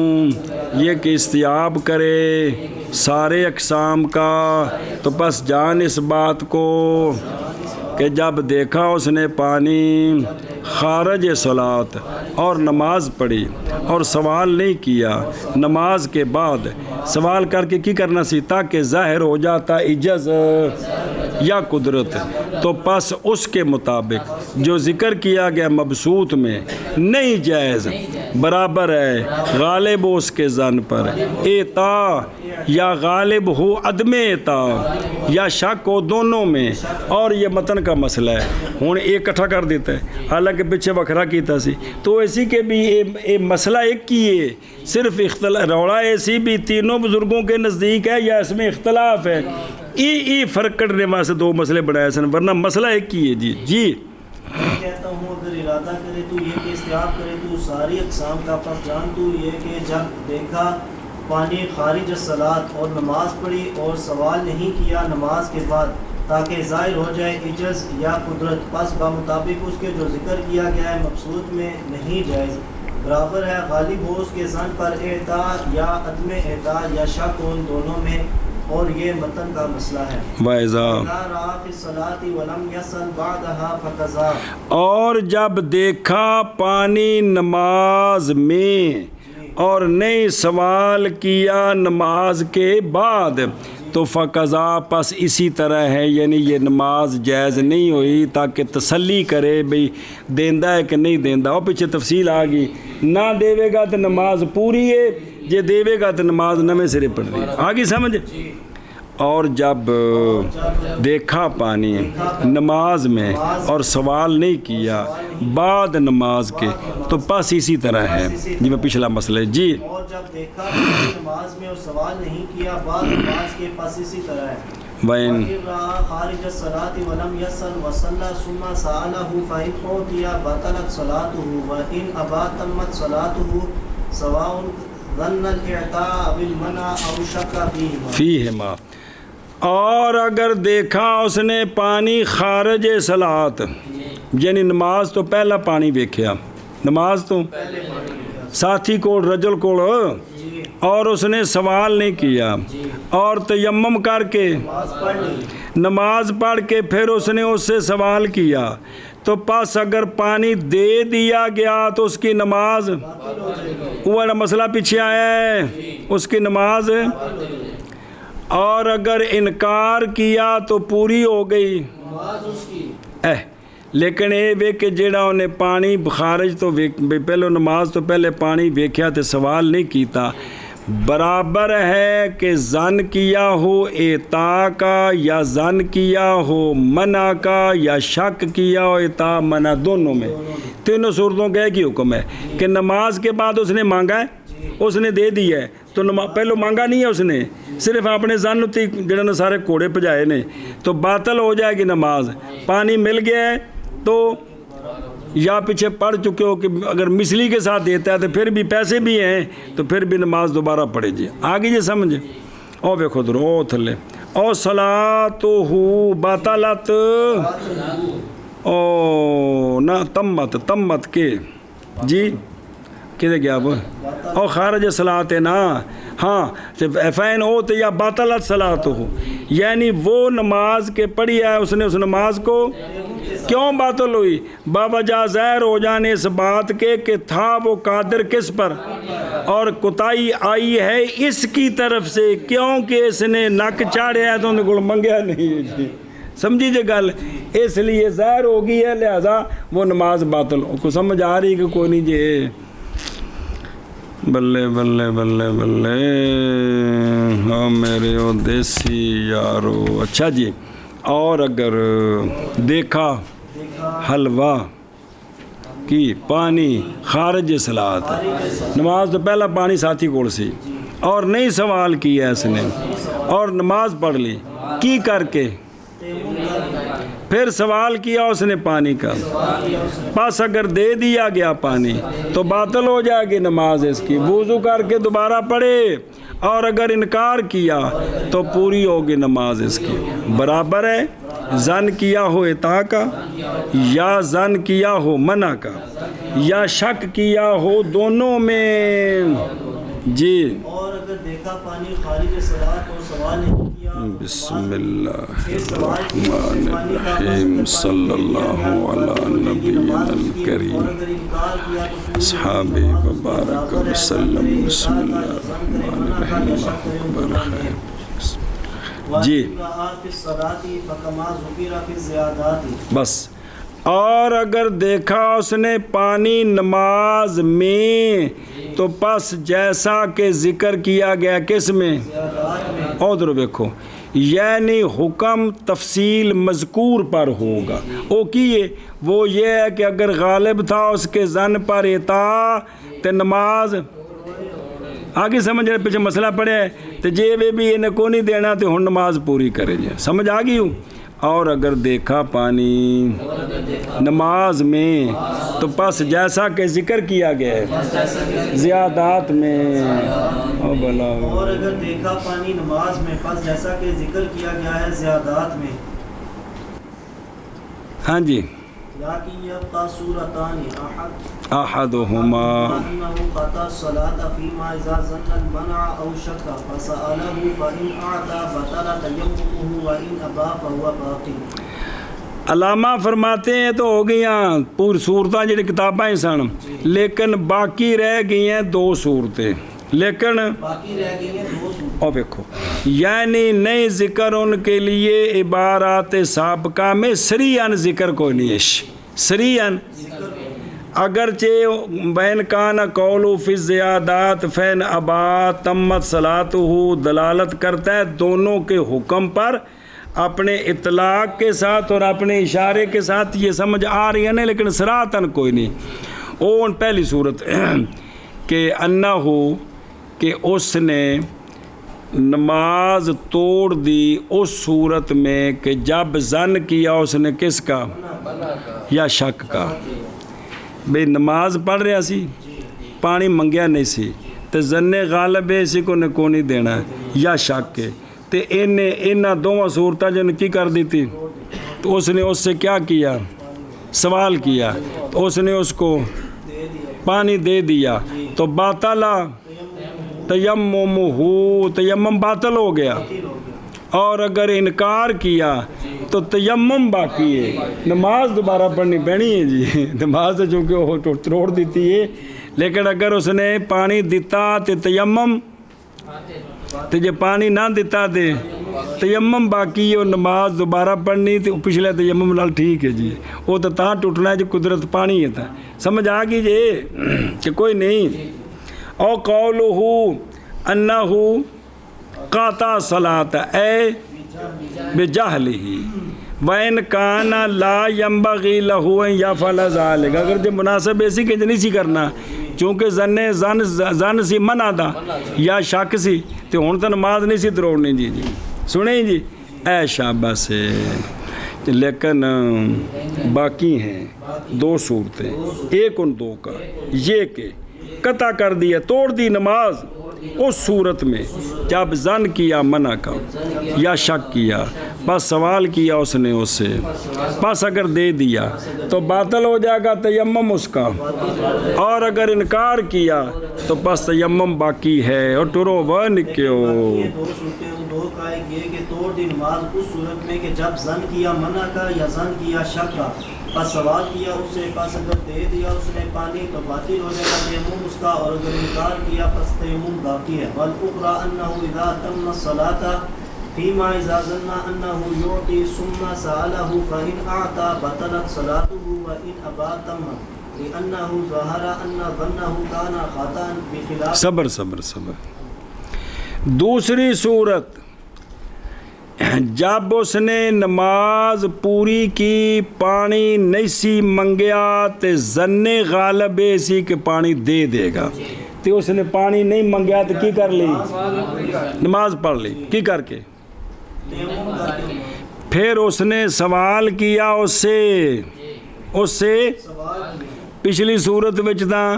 یہ کہ استیاب کرے سارے اقسام کا، تو بس جان اس بات کو کہ جب دیکھا اس نے پانی خارج صلاۃ اور نماز پڑھی اور سوال نہیں کیا، نماز کے بعد سوال کر کے کی کرنا سی تاکہ ظاہر ہو جاتا عجز یا قدرت، تو پس اس کے مطابق جو ذکر کیا گیا مبسوط میں نہیں جائز، برابر ہے غالب ہو اس کے ظن پر اعطا یا غالب ہو عدم اعطا یا شک ہو دونوں میں، اور یہ متن کا مسئلہ ہے ہوں ایک کٹھا کر دیتا ہے حالانکہ پیچھے وکھرا کیتا سی، تو ایسی کے بھی یہ مسئلہ ایک کی ہے، صرف روڑا ایسی بھی تینوں بزرگوں کے نزدیک ہے یا اس میں اختلاف ہے، ای فرق کرنے واسطے دو مسئلے بنائے سن، ورنہ مسئلہ ایک کی ہے جی۔ میں کہتا ہوں اگر ارادہ کرے تو یہ کہ استیاب کرے تو ساری اقسام کا، پس جان تو یہ کہ جب دیکھا پانی خارج الصلاۃ اور نماز پڑھی اور سوال نہیں کیا نماز کے بعد تاکہ ظاہر ہو جائے عجز یا قدرت، پس بمطابق اس کے جو ذکر کیا گیا ہے مبسوط میں نہیں جائز، برابر ہے غالب ہو اس کے ظن پر اعطا یا عدم اعطا یا شک ہو ان دونوں میں، اور یہ متن کا مسئلہ ہے۔ وَإِذَا اِذَا رَأَى فِي الصَّلَاةِ وَلَمْ يَسْأَلْ بَعْدَهَا فَقَضَى، اور جب دیکھا پانی نماز میں اور نہیں سوال کیا نماز کے بعد تو فقضا، پس اسی طرح ہے، یعنی یہ نماز جائز نہیں ہوئی تاکہ تسلی کرے بھئی دیندہ ہے کہ نہیں دیندہ، اور پیچھے تفصیل آ گئی، نہ دیوے گا تو نماز پوری ہے، جے دیوے گا تو نماز نویں سرے پڑھ رہی ہے، آگے سمجھ۔ اور جب دیکھا پانی نماز میں اور سوال نہیں کیا بعد نماز کے تو پس اسی طرح ہے، جی میں پچھلا مسئلہ ہے جی۔ اور جب دیکھا پانی نماز میں اور سوال نہیں کیا بعد نماز کے، پس اسی طرح ہے۔ وَإِن وَإِن رَأَى خَارِجَ الصَّلَاةِ وَلَمْ يَسْأَلْ وَصَلَّى ثُمَّ سَأَلَهُ فَإِنْ أُعْطِيَ بَطَلَتْ صَلَاتُهُ وَإِنْ أَبَى تَمَّتْ صَلَاتُهُ سَوَاءٌ ظَنَّ الْإِعْطَاءَ بِالْمَنْعِ أَوْ شَكَّ فیہما، اور اگر دیکھا اس نے پانی خارج صلاۃ، یعنی نماز تو پہلا پانی ویکھیا، نماز تو ساتھی کو رجل کو، اور اس نے سوال نہیں کیا اور تیمم کر کے نماز پڑھ کے پھر اس نے اس سے سوال کیا، تو پس اگر پانی دے دیا گیا تو اس کی نماز، وہ مسئلہ پیچھے آیا ہے، اس کی نماز، اور اگر انکار کیا تو پوری ہو گئی، لیکن اے وے کہ جیڑا انہیں پانی خارج تو پہلے نماز تو پہلے پانی ویکھیا تے سوال نہیں کیتا، برابر ہے کہ زن کیا ہو اعطا کا یا زن کیا ہو منع کا یا شک کیا ہو اعطا منع، دونوں میں تینوں صورتوں کا ایک ہی حکم ہے کہ نماز کے بعد اس نے مانگا ہے، اس نے دے دیا ہے، تو پہلو مانگا نہیں ہے اس نے، صرف اپنے زن اتنی جڑے سارے کوڑے پجائے نے، تو باطل ہو جائے گی نماز۔ پانی مل گیا ہے تو یا پیچھے پڑھ چکے ہو کہ اگر مثلی کے ساتھ دیتا ہے تو پھر بھی پیسے بھی ہیں تو پھر بھی نماز دوبارہ پڑھے جی، آگے جی سمجھ۔ او ویکھو در او تھلے او صلاتہ باطلت، او نہ تمت کے جی کدھے گیا اب، او خارج صلاۃ نا، ہاں فین اوت یا باطلت صلاۃ ہو، یعنی وہ نماز کے پڑھی ہے اس نے، اس نماز کو کیوں باطل ہوئی؟ باوجہ ظاہر ہو جانے اس بات کے کہ تھا وہ قادر کس پر، اور کوتاہی آئی ہے اس کی طرف سے، کیونکہ اس نے نک چاڑیا ہے تو انہیں کو منگیا نہیں ہے جی، سمجھی جے گل، اس لیے ظاہر ہو گئی ہے لہذا وہ نماز باطل، کو سمجھ آ رہی کہ کوئی نہیں جی؟ بلے بلے بلے بلے ہاں میرے او دیسی یارو۔ اچھا جی، اور اگر دیکھا حلوہ کی پانی خارج صلاۃ، نماز تو پہلا پانی ساتھی کول سی اور نہیں سوال کیا اس نے اور نماز پڑھ لی کی کر کے، پھر سوال کیا اس نے پانی کا، پس اگر دے دیا گیا پانی تو باطل ہو جائے گی نماز اس کی، وضو کر کے دوبارہ پڑھے، اور اگر انکار کیا تو پوری ہوگی نماز اس کی۔ برابر ہے زن کیا ہو اطاع کا یا زن کیا ہو منع کا یا شک کیا ہو، دونوں میں جی۔ اور اگر دیکھا پانی خارج صلاۃ اور سوال نہیں کیا، بسم اللہ الرحمن الرحیم، صلی اللہ علی نبینا الکریم اصحابہ وبارک وسلم، بسم اللہ الرحمن الرحیم۔ جی بس، اور اگر دیکھا اس نے پانی نماز میں تو پس جیسا کہ ذکر کیا گیا کس میں، ادھر دیکھو، یعنی حکم تفصیل مذکور پر ہوگا، او کیے وہ یہ ہے کہ اگر غالب تھا اس کے زن پر اطاع تے نماز، آگے سمجھ رہے پیچھے مسئلہ پڑے ہے تو جے وے بھی انہیں کو نہیں دینا تو ہن نماز پوری کرے جائے، سمجھ آگئی ہوں۔ اور اگر دیکھا پانی نماز میں تو پس جیسا کہ ذکر کیا گیا ہے زیادات میں، اور اگر دیکھا پانی نماز میں پس جیسا کہ ذکر کیا گیا ہے زیادات میں، ہاں جی لكن يبقى صورتان احدهما أنه قطع الصلاة فيما إذا ظن المنع أو شك فسأله فإن أعطى بطل تيممه وإن أبى فهو باقي. علامہ فرماتے ہیں تو ہو گئیاں پوری صورتیں جڑی کتابیں سن لیکن باقی رہ گئی ہیں 2 صورتیں لیکن باقی رہ گئی ہیں 2 صورتیں. اور دیکھو یعنی نئے ذکر ان کے لیے عبارات سابقہ میں سریعاً ذکر کوئی نہیں ہے سریعاً اگرچہ بین کان قول فی الزیادات فین ابا تمت صلاتہ دلالت کرتا ہے دونوں کے حکم پر اپنے اطلاق کے ساتھ اور اپنے اشارے کے ساتھ یہ سمجھ آ رہی ہے نا لیکن صراحتاً کوئی نہیں. اون پہلی صورت کہ انہو کہ اس نے نماز توڑ دی اس صورت میں کہ جب ظن کیا اس نے کس کا یا شک کا. بھئی نماز پڑھ رہا سی پانی منگیا نہیں سی تو ظن غالب ہے اسی کو نے کو نہیں دینا یا شک کے تو انہاں دونوں صورتیں جن کی کر دی تھی تو اس نے اس سے کیا کیا سوال کیا تو اس نے اس کو پانی دے دیا تو باطلا تیمم باطل ہو گیا. اور اگر انکار کیا تو تیمم باقی ہے نماز دوبارہ پڑھنی پڑنی ہے جی نماز تو چونکہ وہ توڑ دیتی ہے لیکن اگر اس نے پانی دیتا تو تیمم تو جب پانی نہ دیتا دے تیمم باقی اور نماز دوبارہ پڑھنی تو پچھلے تیمم نال ٹھیک ہے جی وہ تو تاں ٹوٹنا ہے جو قدرت پانی ہے تھا سمجھ آ گئی جی کہ کوئی نہیں. او قولہ انہو قاطع صلاۃ اے بجہلہ وَإِنْ كَانَ لَا يَنْبَغِي لَهُ أَنْ يَفْعَلَ ذَلِكَ اگر جو مناسب ایسی کہ نہیں سی کرنا چونکہ زن سی منع دا یا شک سی تو ہون تو نماز نہیں سی دروڑنی جی سنیں جی اے شاباش سے لیکن باقی ہیں 2 صورتیں ایک ان 2 کا یہ کہ قطع کر دیا توڑ دی نماز اس صورت میں جب ظن کیا منع کا یا شک کیا بس سوال کیا اس نے اس سے بس اگر دے دیا تو باطل ہو جائے گا تیمم اس کا اور اگر انکار کیا تو بس تیمم باقی ہے اور ٹرو وہ نکیو. 2 صورتیں 2 کا ایک یہ کہ توڑ دی نماز اس صورت میں کہ جب ظن کیا منع کا یا ظن کیا شک کا پس سوال کیا اس سے پس اگر دے دیا اس نے پانی تو باطل ہو جائے گا تیمم اس کا اور اگر انکار کیا پس تیمم باقی ہے. والأخرى أنه إذا تم الصلاة فيما إذا ظن أنه يعطي ثم سأله فإن أعطى بطلت صلاته وإن أبى تمت لأنه ظهر أن ظنه كان خطأ بخلاف. صبر دوسری صورت جب اس نے نماز پوری کی پانی نہیں سی منگیا تو ظن غالب سی کہ پانی دے دے گا تو اس نے پانی نہیں منگیا تو کی کر لی نماز پڑھ لی کی کر کے پھر اس نے سوال کیا اس سے پچھلی صورت وچ تاں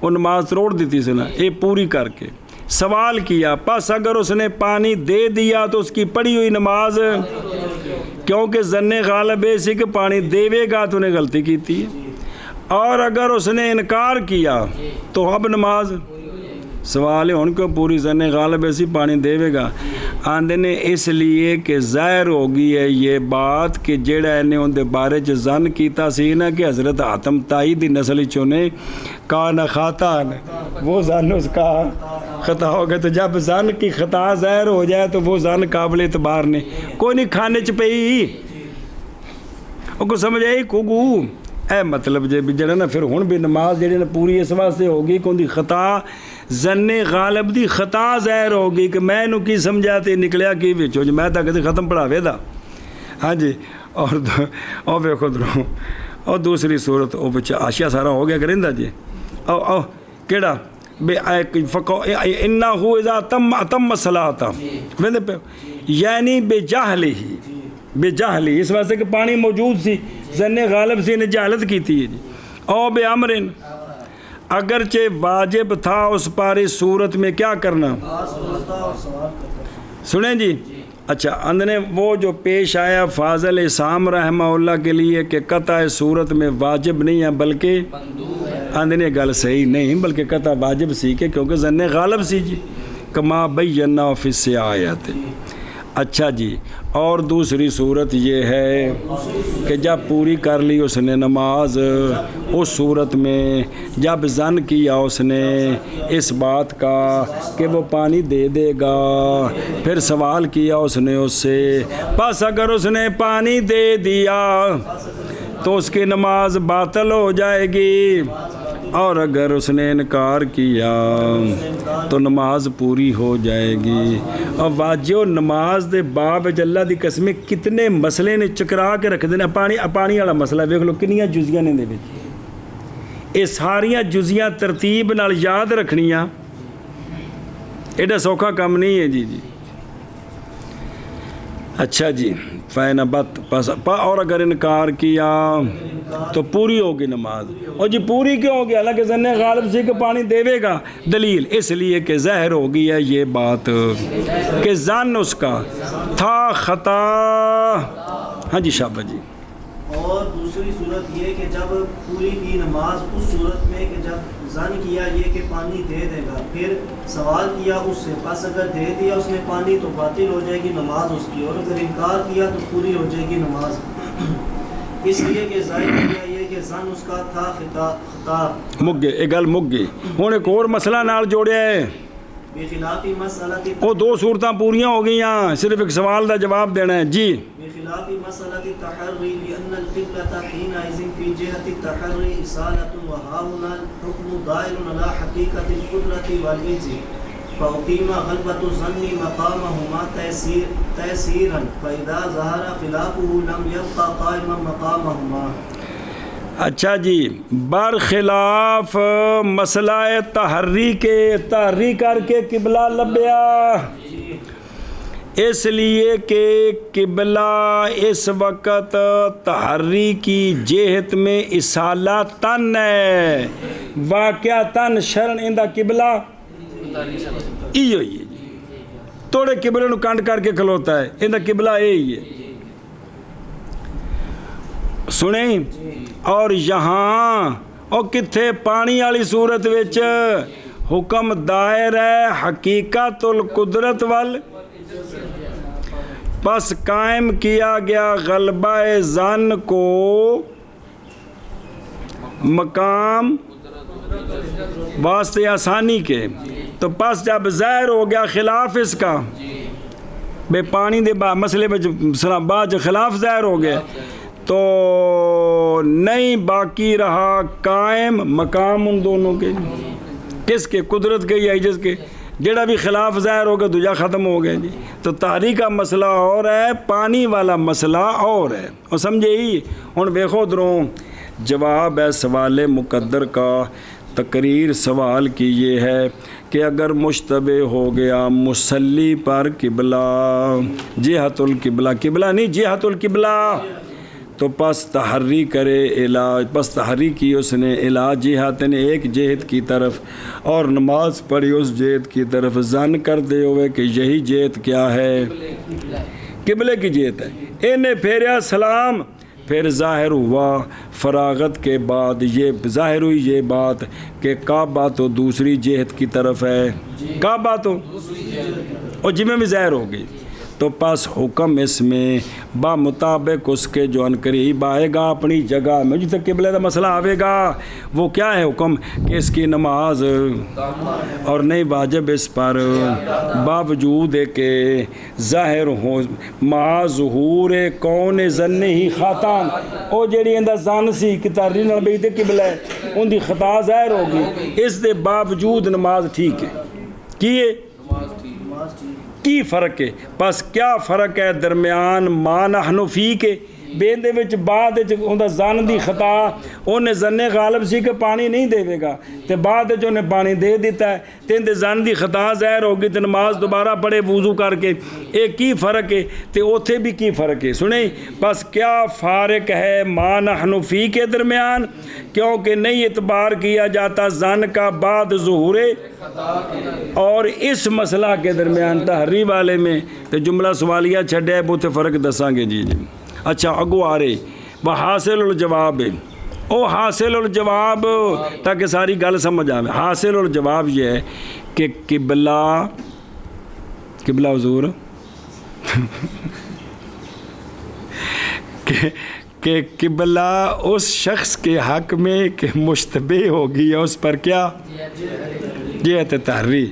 وہ نماز توڑ دیتی سی نا یہ پوری کر کے سوال کیا پس اگر اس نے پانی دے دیا تو اس کی پڑھی ہوئی نماز کیونکہ ظن غالب ایسی کہ پانی دے گا تو انہیں غلطی کی تھی اور اگر اس نے انکار کیا تو اب نماز سوال ہے ان کو پوری ظن غالب ایسی پانی دے گا آندے نے اس لیے کہ ظاہر ہوگی ہے یہ بات کہ جیڑا انہیں ان دے بارے چ ظن کیتا سی نا کہ حضرت حاتم تائی دی نسل چونے کان خطا وہ ظن اس کا خطا ہو گیا تو جب ظن کی خطا ظاہر ہو جائے تو وہ ظن قابل اعتبار نہیں کوئی نہیں کھانے چ پئی وہ کو سمجھ آئی کوگو اے مطلب جے بھی جڑا نا پھر ہن بھی نماز جڑی نا پوری اس واسطے ہوگی کہ ان دی خطا ظن غالب دی خطا ظاہر ہوگی کہ میں نو کی سمجھا تے نکلیا کی وچوں جو میں تا کدی ختم پڑھاوے دا ہاں جی اور ویکھو درو اور دوسری صورت او بچ آشیا سارا ہو گیا کریندا جی او کیڑا بے انہ اذا تم الصلاۃ ویندے پے یعنی بے جہلی اس واسطے کہ پانی موجود سی ظن غالب سی نے جہالت کی تھی جی او بے امرن اگرچہ واجب تھا اس پر اس صورت میں کیا کرنا سنیں جی اچھا اندنے وہ جو پیش آیا فاضل اسام رحمہ اللہ کے لیے کہ قطع صورت میں واجب نہیں ہے بلکہ اندنے گل صحیح نہیں بلکہ قطع واجب سی کے کیونکہ ظن غالب سی جی کما بینا فی السیاحت. اچھا جی اور دوسری صورت یہ ہے کہ جب پوری کر لی اس نے نماز اس صورت میں جب ظن کیا اس نے اس بات کا کہ وہ پانی دے دے گا پھر سوال کیا اس نے اس سے پس اگر اس نے پانی دے دیا تو اس کی نماز باطل ہو جائے گی اور اگر اس نے انکار کیا تو نماز پوری ہو جائے گی. اور واجب نماز دے باب اللہ دی قسمیں کتنے مسئلے نے چکرا کے رکھ دینا. پانی والا مسئلہ ویکھ لو کنیاں جزیاں نے دے وچ یہ ساریاں جزیاں ترتیب نال یاد رکھنیاں ایڈا سوکھا کام نہیں ہے جی. اچھا جی فین بت پس اور اگر انکار کیا تو پوری ہوگی نماز. اور جی پوری کیوں ہوگی حالانکہ ظن غالب سے کہ پانی دے گا دلیل اس لیے کہ ظاہر ہو گئی ہے یہ بات کہ ظن اس کا تھا خطا. ہاں جی شابہ جی. اور دوسری صورت یہ کہ جب پوری کی نماز اس صورت میں کہ جب ظن کیا یہ کہ پانی دے دے گا پھر سوال کیا اس سے پس اگر دے دیا اس نے پانی تو باطل ہو جائے گی نماز اس کی اور اگر انکار کیا تو پوری ہو جائے گی نماز اس لیے کہ ظاہر کیا یہ کہ ظن اس کا تھا خطا مک گئے. یہ گل مک گئی. ہوں ایک اور مسئلہ نال جوڑیا ہے بخلافی مسئلہ وہ دو صورتاں پوریاں ہو گئیاں صرف ایک سوال دا جواب دینا ہے جی. بخلاف مسألة التحري لأن القبلة حينئذ في جهة التحري إصالة وهاهنا الحكم دائر على حقيقة القدرة والعجز فأقيم غلبة الظن مقامهما تيسيرا فإذا ظهر خلافه لم يبقى قائما مقامهما. اچھا جی برخلاف مسئلہ تحری کے تحری کر کے قبلہ لبیا اس لیے کہ قبلہ اس وقت تحری کی جہت میں اصالہ تن ہے واقعہ تن شرن اندہ قبلہ ایو ہی ہے جی توڑے قبلے نو کنڈ کر کے کھلوتا ہے اندہ قبلہ یہی ہے سنیں. اور یہاں اور کتھے پانی والی صورت وچ حکم دائر ہے حقیقت القدرت وال پس قائم کیا گیا غلبہ ظن کو مقام واسطے آسانی کے. تو پس جب ظاہر ہو گیا خلاف اس کا بے پانی دے مسئلے بعد خلاف ظاہر ہو گیا تو نہیں باقی رہا قائم مقام ان دونوں کے کس کے قدرت کے یا عجز کے جڑا بھی خلاف ظاہر ہو گیا دوجا ختم ہو گیا جی. تو تحریک کا مسئلہ اور ہے پانی والا مسئلہ اور ہے اور سمجھے ہی. ہن ویکھو دروں جواب ہے سوال مقدر کا. تقریر سوال کی یہ ہے کہ اگر مشتبہ ہو گیا مصلی پر قبلہ جہت القبلہ قبلہ نہیں جہت القبلہ تو پس تحری کرے علاج پس تحری کی اس نے علاج جہت نے ایک جہت کی طرف اور نماز پڑھی اس جہت کی طرف ظن کر دے ہوئے کہ یہی جہت کیا ہے قبلے کی جہت ہے. انہیں پھیریا سلام پھر ظاہر ہوا فراغت کے بعد یہ ظاہر ہوئی یہ بات کہ کعبہ تو دوسری جہت کی طرف ہے کعبہ تو اور جمعہ بھی ظاہر ہو گئی تو پس حکم اس میں با مطابق اس کے جو عنقریب آئے گا اپنی جگہ میں جتنے قبلے کا مسئلہ آئے گا وہ کیا ہے حکم کہ اس کی نماز اور نہیں واجب اس پر باوجود کہ ظاہر ہو مع ظہور کون ظن ہی خاتان او جیڑی اندہ ظن سی کہ تحری نال بیتے قبلہ ہے ان دی خطا ظاہر ہوگی اس دے باوجود نماز ٹھیک ہے کیے کی فرق ہے. پس کیا فرق ہے درمیان ما نحن فی کے ਬੇਦੇ ਵਿੱਚ ਬਾਅਦ ਵਿੱਚ ਉਹਦਾ ਜ਼ਨ ਦੀ ਖਤਾ, ਉਹਨੇ ਜ਼ੰਨੇ ਗਾਲਬ ਸੀ ਕਿ ਪਾਣੀ ਨਹੀਂ ਦੇਵੇਗਾ ਤੇ ਬਾਅਦ ਵਿੱਚ ਉਹਨੇ ਪਾਣੀ ਦੇ ਦਿੱਤਾ ਤੇ ਇਹਦੇ ਜ਼ਨ ਦੀ ਖਤਾ ਜ਼ਾਹਿਰ ਹੋ ਗਈ ਤੇ ਨਮਾਜ਼ ਦੁਬਾਰਾ ਪੜ੍ਹੇ ਵਜ਼ੂ ਕਰਕੇ। ਇਹ ਕੀ ਫ਼ਰਕ ਹੈ ਤੇ ਉੱਥੇ ਵੀ ਕੀ ਫ਼ਰਕ ہے؟ سنیں بس کیا فارق ہے ما نحن فی کے درمیان، کیونکہ نہیں اعتبار کیا جاتا زن کا بعد ظہور اور اس مسئلہ کے درمیان تحری والے میں تو جملہ سوالیہ چھڑے ہے بہت فرق دساں گے جی۔ اچھا اگو آ رہے وہ حاصل الجواب ہے، او حاصل الجواب تاکہ ساری گل سمجھ آئے۔ حاصل الجواب یہ ہے کہ قبلہ حضور کہ قبلہ اس شخص کے حق میں کہ مشتبہ ہوگی یا اس پر کیا جہت تحری۔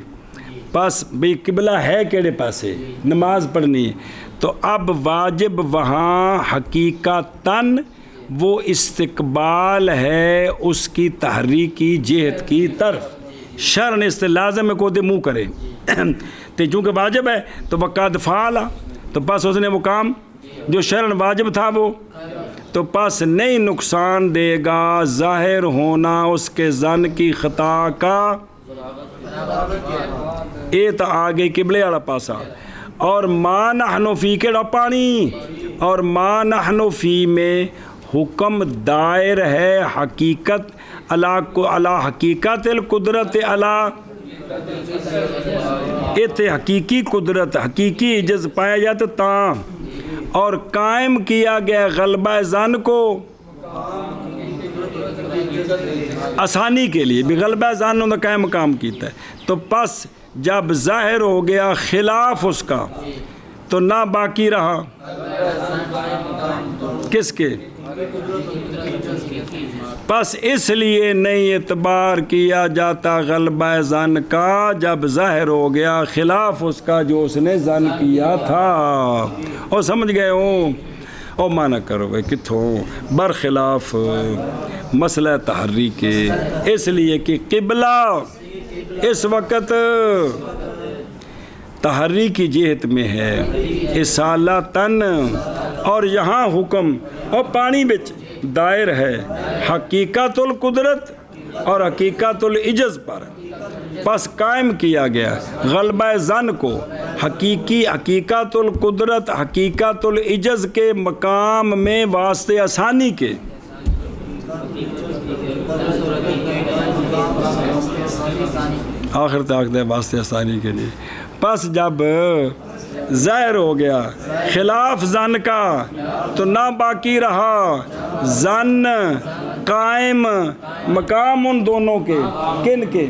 بس بھئی قبلہ ہے کیڑے پاسے نماز پڑھنی ہے تو اب واجب وہاں حقیقتاً وہ استقبال ہے اس کی تحری کی جہت کی طرف، شرن اس سے لازم ہے کو دے منہ کرے تو چونکہ واجب ہے تو وقت فعلا تو بس اس نے وہ کام جو شرن واجب تھا وہ تو پس نہیں نقصان دے گا ظاہر ہونا اس کے زن کی خطا کا۔ اے تا آگے قبلے والا پاسا۔ اور ما نحن فی کے پانی اور ما نحن فی میں حکم دائر ہے حقیقت علی حقیقت القدرت علی ایتھے حقیقی قدرت حقیقی عجز پایا جاتا تاں اور قائم کیا گیا غلبہ زن کو آسانی کے لیے بھی غلبہ زن نے قائم مقام کیتا ہے تو پس جب ظاہر ہو گیا خلاف اس کا تو نہ باقی رہا کس کے، پس اس لیے نہیں اعتبار کیا جاتا غلبہ زن کا جب ظاہر ہو گیا خلاف اس کا جو اس نے زن کیا تھا۔ اور سمجھ گئے ہوں اور مانا کرو گے کتھوں برخلاف مسئلہ تحری کے، اس لیے کہ قبلہ اس وقت تحری کی جہت میں ہے اصالتاً اور یہاں حکم اور پانی بچ دائر ہے حقیقت القدرت اور حقیقت العجز پر، پس قائم کیا گیا غلبہ زن کو حقیقی حقیقت القدرت حقیقت العجز کے مقام میں واسطے آسانی کے۔ آخر تک دے واسطے آسانی کے لیے، پس جب ظاہر ہو گیا خلاف زن کا تو نہ باقی رہا زن قائم مقام ان دونوں کے، کن کے؟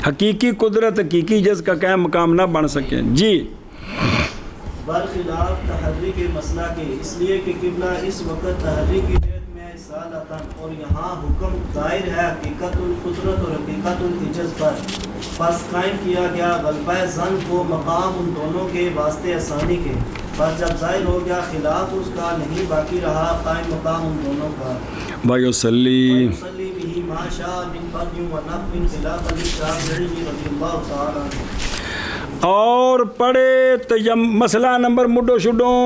حقیقی قدرت حقیقی جز کا قائم مقام نہ بن سکے جی۔ برخلاف تحری کے مسئلہ کے، اس لیے کہ قبلہ اس وقت تحری کی جہت میں ہے سالتاً اور یہاں حکم دائر ہے حقیقت القدرت اور حقیقت العجز پر، پس قائم کیا گیا غلبہ زن کو مقام ان دونوں کے واسطے آسانی کے، پس جب ظاہر ہو گیا خلاف اس کا نہیں باقی رہا قائم مقام ان دونوں کا۔ وَيُصَلِّي بِهِ مَا شَاءَ مِنْ فَضْلٍ وَنَفْلٍ خِلَافًا لِلشَّافِعِيِّ رضی اللہ تعالیٰ عنہ۔ اور پڑھے مسئلہ نمبر مڈو شڈوں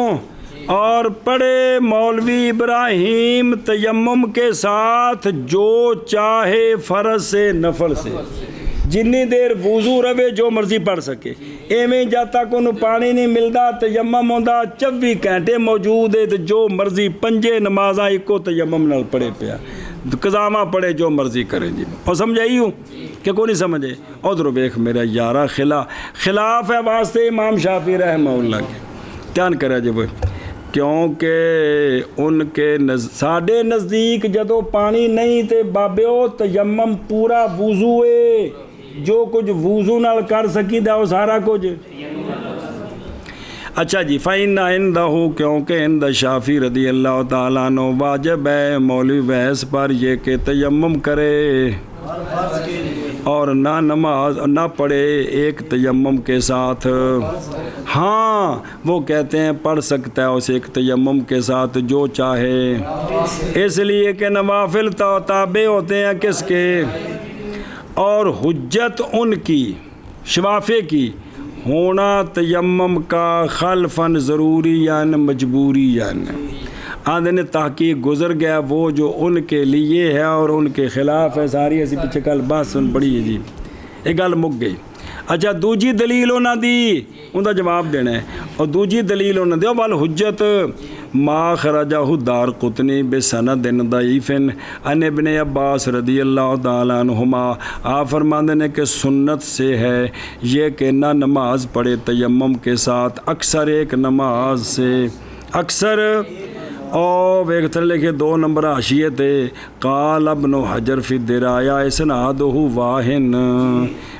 اور پڑھے مولوی ابراہیم تیمم کے ساتھ جو چاہے فرض سے نفل سے جنی دیر وضو رہے جو مرضی پڑھ سکے، ایویں جب تک انہوں پانی نہیں ملتا تیمم ہوندا 24 گھنٹے موجود ہے تو جو مرضی پنجے نمازاں ایکو تیمم نال پڑھے پیا قضامہ پڑھے جو مرضی کرے جی۔ اور سمجھائی ہوں کہ کوئی نہیں سمجھے ادھر ویکھ میرا یارہ خلاف ہے واسطے امام شافعی رحمہ اللہ کے دھیان کرے جی وہ، کیونکہ ان کے ساڈے نزدیک جدو پانی نہیں تے بابیو تیمم پورا وضو ہے، جو کچھ وضو نال کر سکی دا وہ سارا کچھ۔ اچھا جی فَإِنَّ عِنْدَهُ کیونکہ عند شافعی رضی اللہ تعالیٰ عنہ واجب ہے مولوی ویس پر یہ کہ تیمم کرے اور نہ نماز نہ پڑھے ایک تیمم کے ساتھ۔ ہاں وہ کہتے ہیں پڑھ سکتا ہے اسے ایک تیمم کے ساتھ جو چاہے، اس لیے کہ نوافل تابع ہوتے ہیں کس کے، اور حجت ان کی شوافے کی ہونا تیمم کا خلفاً ضروری مجبوری آدھے نے تحقیق گزر گیا وہ جو ان کے لیے ہے اور ان کے خلاف ہے ساری ایسی پیچھے کل بات سن پڑی ہے جی ایک گل مک گئی اچھا دوجی دلیل انہاں دی ان دا جواب دینا ہے اور دوجی دلیل انہاں دی والحجت ما خرجہ دار قطنی بسند ضعیف ان ابن عباس رضی اللہ تعالیٰ عنہما آپ فرماندے نے کہ سنت سے ہے یہ کہ نہ نماز پڑھے تیمم کے ساتھ اکثر ایک نماز سے اکثر اور ایک طرح لکھے 2 نمبر حاشیے تھے قال ابن حجر فی الدرایا اسنادہ واہن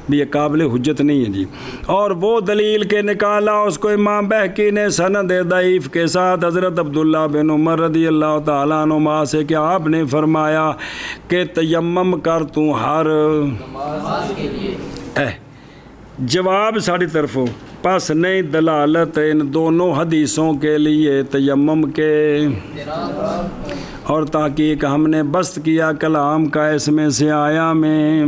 بھی یہ قابل حجت نہیں ہے جی اور وہ دلیل کے نکالا اس کو امام بہقی نے سند ضعیف کے ساتھ حضرت عبداللہ بن عمر رضی اللہ تعالیٰ عنہما سے کہ آپ نے فرمایا کہ تیمم کر تو ہر جواب ساری طرف ہو پس نہیں دلالت ان دونوں حدیثوں کے لیے تیمم کے اور تحقیق ہم نے بست کیا کلام کا اس میں سے آیا میں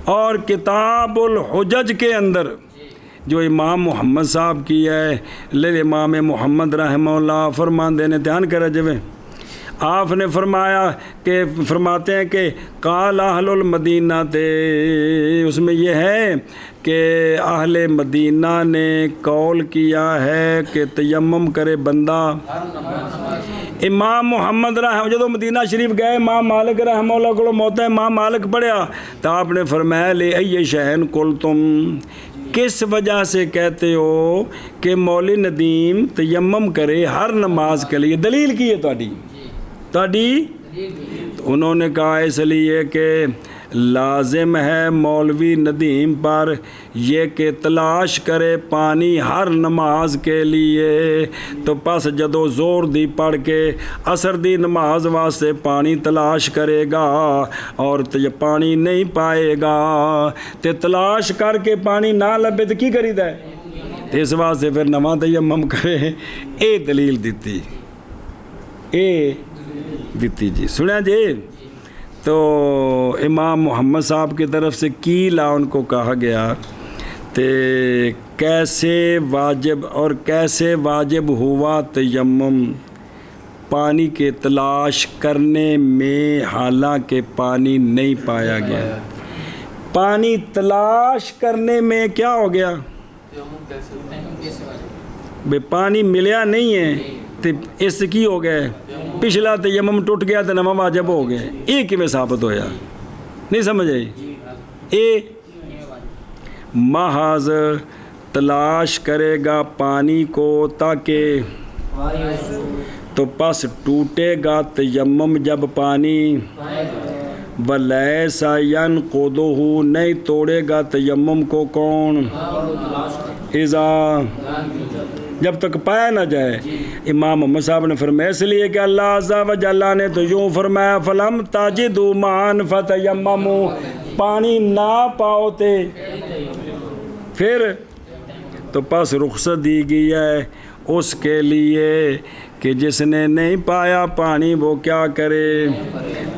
اور کتاب الحجج کے اندر جو امام محمد صاحب کی ہے لے امام محمد رحمہ اللہ فرماندے نے دھیان کرے جویں آپ نے فرمایا کہ فرماتے ہیں کہ قال اہل المدینہ تے اس میں یہ ہے کہ اہل مدینہ نے قول کیا ہے کہ تیمم کرے بندہ امام محمد رحمہ جدو مدینہ شریف گئے امام مالک رحمہ اللہ کو موت ہے امام مالک پڑھیا تو آپ نے فرمایا لے ای شہن کل تم کس وجہ سے کہتے ہو کہ مولی ندیم تیمم کرے ہر نماز کے لیے دلیل کی ہے تاڑی انہوں نے کہا اس لیے کہ لازم ہے مولوی ندیم پر یہ کہ تلاش کرے پانی ہر نماز کے لیے تو پس جدو زور دی پڑھ کے عصر دی نماز واسطے پانی تلاش کرے گا اور پانی نہیں پائے گا تے تلاش کر کے پانی نہ لبے تو کی کری ہے اس واسطے پھر نواں تیمم کرے اے دلیل دیتی جی سنیا جی تو امام محمد صاحب کی طرف سے کیلا ان کو کہا گیا تے کیسے واجب ہوا تیمم پانی کے تلاش کرنے میں حالانکہ پانی نہیں پایا گیا پانی تلاش کرنے میں کیا ہو گیا بے پانی ملیا نہیں ہے تو اس سے کی ہو گئے پچھلا تیمم ٹوٹ گیا تو نواں واجب ہو گئے یہ کیویں ثابت ہویا نہیں سمجھ آئی اے محض تلاش کرے گا پانی کو تاکہ تو پس ٹوٹے گا تیمم جب پانی وَلَيْسَ يَنْقُضُهُ نہیں توڑے گا تیمم کو کون اذا جب تک پایا نہ جائے امام محمد صاحب نے فرمایا اس لیے کہ اللہ عز و جل نے تو یوں فرمایا فلم تاجدوا ماء فتیمموا پانی نہ پاؤتے پھر تو پس رخصت دی گئی ہے اس کے لیے کہ جس نے نہیں پایا پانی وہ کیا کرے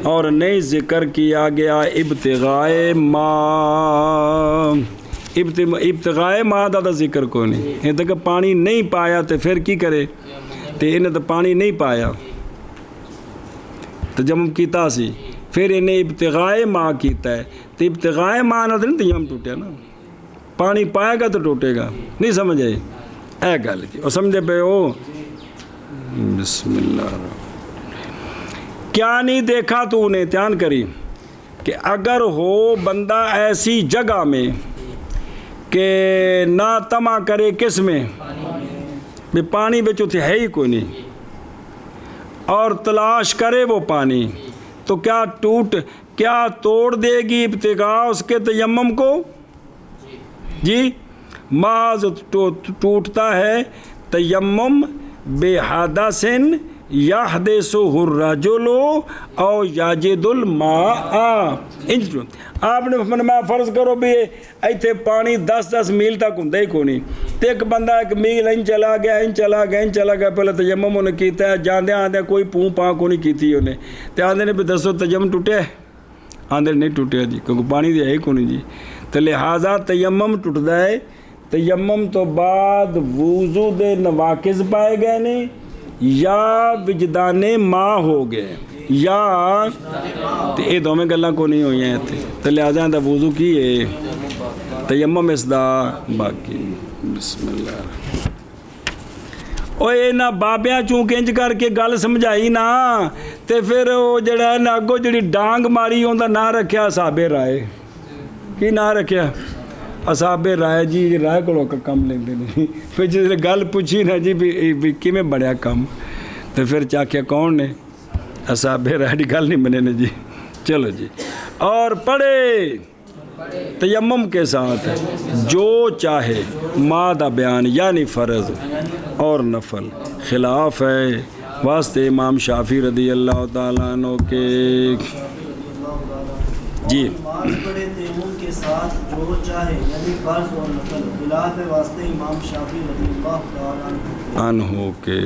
اور نہیں ذکر کیا گیا ابتغائے ماء ابتغائے ماء دا ذکر کو نہیں یہ تک پانی نہیں پایا تو پھر کی کرے تو انہیں تو پانی نہیں پایا تیمم کیتا سی پھر انہیں ابتغائے ماء کیتا ہے تو ابتغائے ماء نہ تو تیمم ٹوٹے نا پانی پائے گا تو ٹوٹے گا نہیں سمجھ آئی اے گل کی اور سمجھے پہ ہو بسم اللہ کیا نہیں دیکھا تو انہیں دھیان کری کہ اگر ہو بندہ ایسی جگہ میں کہ نہ تما کرے کس میں بھی پانی بچ اتنے ہے ہی کوئی نہیں اور تلاش کرے وہ پانی تو کیا توڑ دے گی ابتغاء اس کے تیمم کو جی معاذ ٹوٹتا ہے تیمم بے حدث یحدثہ الرجل او یجد الماء آپ نے فرمایا فرض کرو بھی ایتھے پانی 10 میل تک ہوندا ہی کوئی نہیں تے ایک بندہ 1 میل ان چلا گیا پہلے تیمم انہیں کیتا ہے جاندے آندے کوئی پوں پاں کو نہیں کیتی انہیں تے آندے نے بھی دسو تیمم ٹوٹے آندے نہیں ٹوٹے جی کیونکہ پانی دی ہے ہی کوئی نہیں جی تو لہٰذا تیمم ٹوٹدا ہے تیمم تو بعد وضو دے نواقض پائے گئے نے یا وجدان ماں ہو گئے یا تے اے دوویں گلاں کو نہیں ہوئی ہیں تے لہذا دا وضو کی ہے تیمم اس دا باقی بسم اللہ اوے نہ بابیاں چونکہ انج کر کے گل سمجھائی نا تے پھر وہ جڑا ہے نا اگوں جڑی ڈانگ ماری اوندا نا رکھیا اصحاب رائے کی نا رکھیا اصحاب رائے جی رائے کولوں کم لیندے نے پھر جس گل پوچھی نا جی بھی کیویں بڑیا کم تے پھر چاکھیا کون نے اصحاب رائے دی گل نہیں بنے نے جی چلو جی اور پڑھے تیمم کے ساتھ جو چاہے ما دا بیان یعنی فرض اور نفل خلاف ہے واسطے امام شافعی رضی اللہ تعالیٰ عنہ کے جی نماز پڑھے تیمم کے ساتھ جو چاہے یعنی فرض اور نفل خلاف ہے واسطے امام شافعی رضی اللہ تعالیٰ عنہ کے